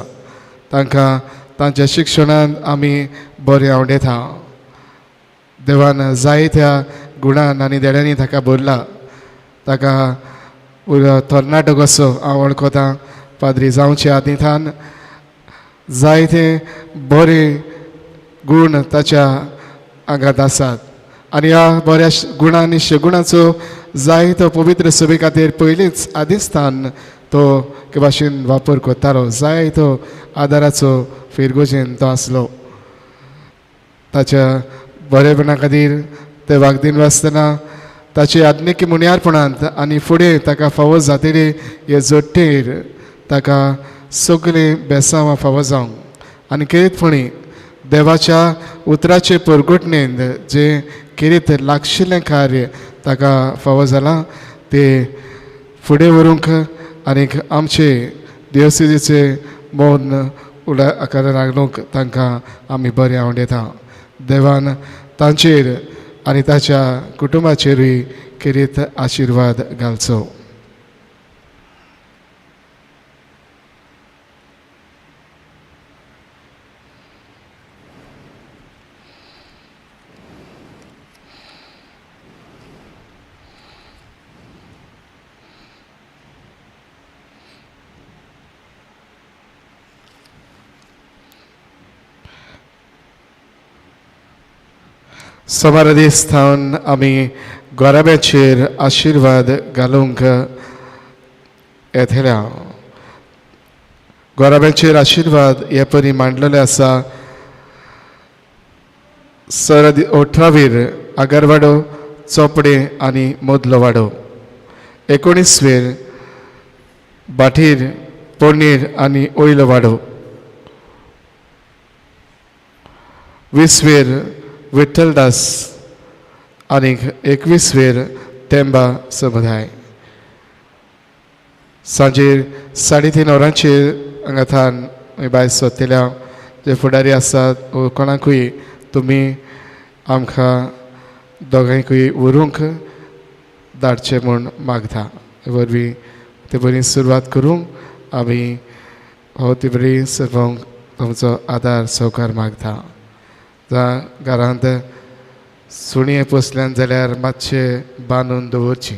तांकां तांच्या शिक्षणांत आमी बरें आवडयता. देवान जायत्या गुणान आनी देड्यांनी ताका भरला. ताका तरणाटो कसो हांव वळखता पाद्री जावचे आदींतान जायते बरे गूण ताच्या आंगात आसात. आनी ह्या बऱ्या गुणां आनी शगुणाचो जायतो पवित्र सभे खातीर पयलींच आदिस्तान तो के भाशेन वापर करतालो. जायतो आदाराचो फेरगोजेन तो आसलो. ताच्या बरेपणा खातीर ते वागदीन वाचतना ताचे आत्मिकी मुनियारपणांत आनी फुडें ताका फावो जातली हे जोडटेर ताका सगळीं बेसांवां फावो जावंक आनी खेरीतपणी देवाच्या उतराचे परगोटणेंत जे खेरीत लागशिल्लें कार्य ताका फावो जालां ते फुडें व्हरूंक आनीक आमचे दिवसिजेचे मौन उडाकारा लागूंक तांकां आमी बरें आवडयता. देवान तांचेर आनी ताच्या कुटुंबाचेरूय खेरीत आशिर्वाद घालचो. सोमार दीस थावन आमी गोराब्याचेर आशिर्वाद घालूंक येतल्या. गोराब्याचेर आशिर्वाद हे परी मांडलेले आसा. सरद 18 आगरवाडो, चोपडे आनी मोदलो वाडो. 19 बाठीर, पोरणीर आनी ओयलो वाडो. 20 विठ्ठलदास आनी 21 तेंबा समुदाय. सांजेर 3:30 वरांचेर हांगाथान भायर सोदतल्या जे फुडारी आसात वो कोणाकूय तुमी आमकां दोगांयकूय व्हरूंक धाडचें म्हूण मागता. वरवीं ते बरी सुरवात करूंक आमी हो ती बरी सर्वांक तुमचो आदार सहकार मागता. जावं घरांत सुणये पोसल्यान जाल्यार मातशें बांदून दवरची.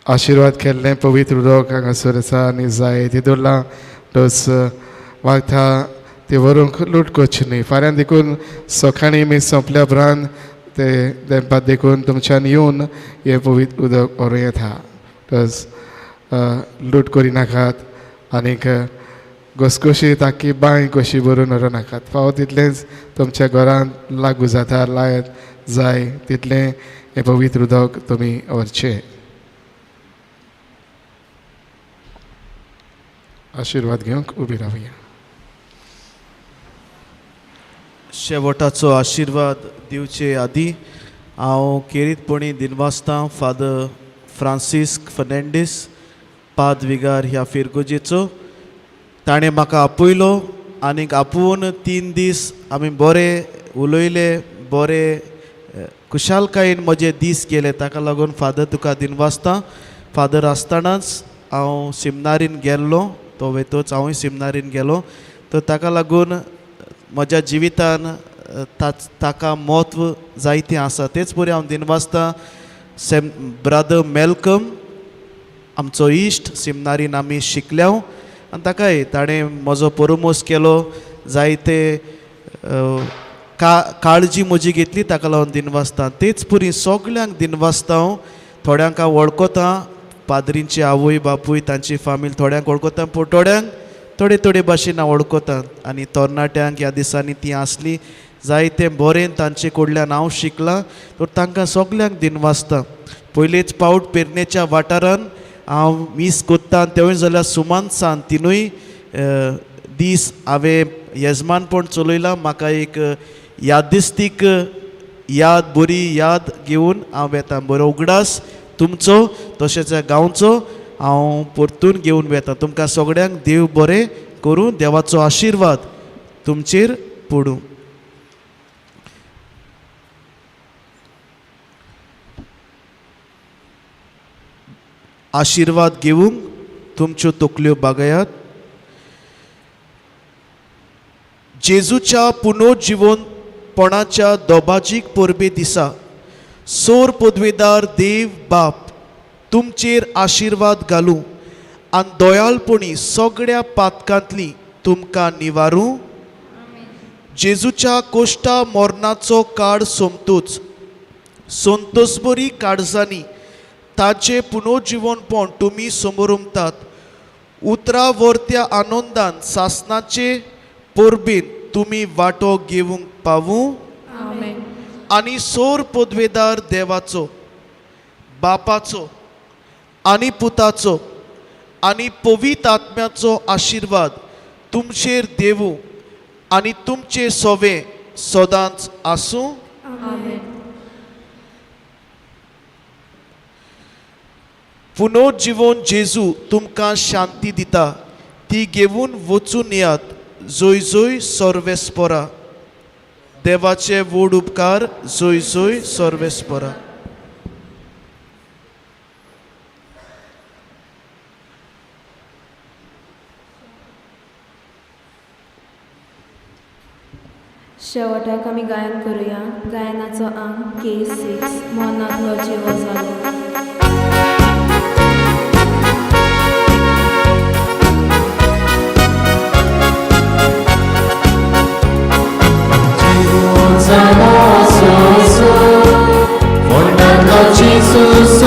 आशिर्वाद केल्लें पवित्र उदक हांगासर आसा आनी जाय ती दवरलां. डोस वागता ती व्हरूंक लूट करची न्ही. फाल्यां देखून सकाळीं मीस सोंपल्या उपरांत ते देंपाक देखून तुमच्यान येवन हें पवित्र उदक व्हरून येता. डोस लूट करिनाकात आनीक घसघशीत ताकी बांय कशी भरून व्हरो नाकात. फावो तितलेंच तुमच्या घरांत लागू जाता लायत जाय तितलें हें पवित्र उदक तुमी व्हरचें. आशिर्वाद घेवंक उबी रावया. शेवटाचो आशिर्वाद दिवचे आदी हांव केरीतपणी दिनवासता फादर फ्रांसिस्क फर्नांडीस पाद विगार ह्या फिरगोजेचो ताणें म्हाका आपयलो आनीक आपोवन 3 दीस आमी बरे उलयले, बरे खुशालकायेन म्हजे दीस गेले. ताका लागून फादर तुका दिनवासता. फादर आसतनाच हांव सेमिनारीन गेल्लो, तो वेतोच हांवूय सेमिनारीन गेलो. तर ताका लागून म्हज्या जिवितान ताका म्हत्व जायतें आसा. तेच परी हांव दिनवासता ब्रदर मेलकम आमचो इश्ट सेमिनारीन आमी शिकल्या आनी ताकाय ताणें म्हजो परमोस केलो. जायते काळजी म्हजी घेतली ताका लागून दिनवासता. तेच परी सगळ्यांक दिनवासता. हांव थोड्यांक हांव वळखता, पाद्रींची आवय बापूय तांची फामील थोड्यांक वळखता, पूण थोड्यांक थोडे थोडे भाशेन हांव वळखता. आनी तरणाट्यांक ह्या दिसांनी ती आसली जायते बरें तांचे कडल्यान हांव शिकलां. तर तांकां सगल्यांक दिनवासता. पयलेच पावट पेरनेच्या वाठारान हांव मीस कोत्ता तेवूय जाल्यार सुमानसावन 3 दीस हांवें येजमानपण चलयलां. म्हाका एक यादिस्तीक याद बरी याद घेवन हांव येता. बरो उगडास तुमचो तशेंच गांवचो हांव परतून घेवन वेता. तुमकां सगळ्यांक देव बरें करूं. देवाचो आशिर्वाद तुमचेर पडूं. आशिर्वाद घेवंक तुमच्यो तकल्यो बागयात. जेजूच्या पुनर्जिवनपणाच्या दोबाजीक परबे दिसा सोर पदवेदार देव बाप तुमचेर आशिर्वाद घालूं आनी दोयालपणी सगळ्या पातकांतली तुमकां निवारूं. जेजूच्या कोश्टा मरणाचो काळ सोंपतूच संतोसबरी काळजांनी ताचे पुनर्जिवनपण तुमी समोरुमतात. उतरावर्त्या आनंदान सासणाचे परबेन तुमी वांटो घेवंक पावूं. आनी सोर पदवेदार देवाचो, बापाचो आनी पुताचो आनी पवित्र आत्म्याचो आशिर्वाद तुमचेर देवूं आनी तुमचे सोवे सदांच आसूं. पुनर्जिवन जेजू तुमकां शांती दिता. ती घेवन वचून येयात. जय जय सर्वेस्परा. देवाचे व्हड उपकार जय जय सर्वेस्परा. शेवटाक आमी गायन करुया गायनाचो अंक K6 मोनांतलो जिवो जालो Jesus,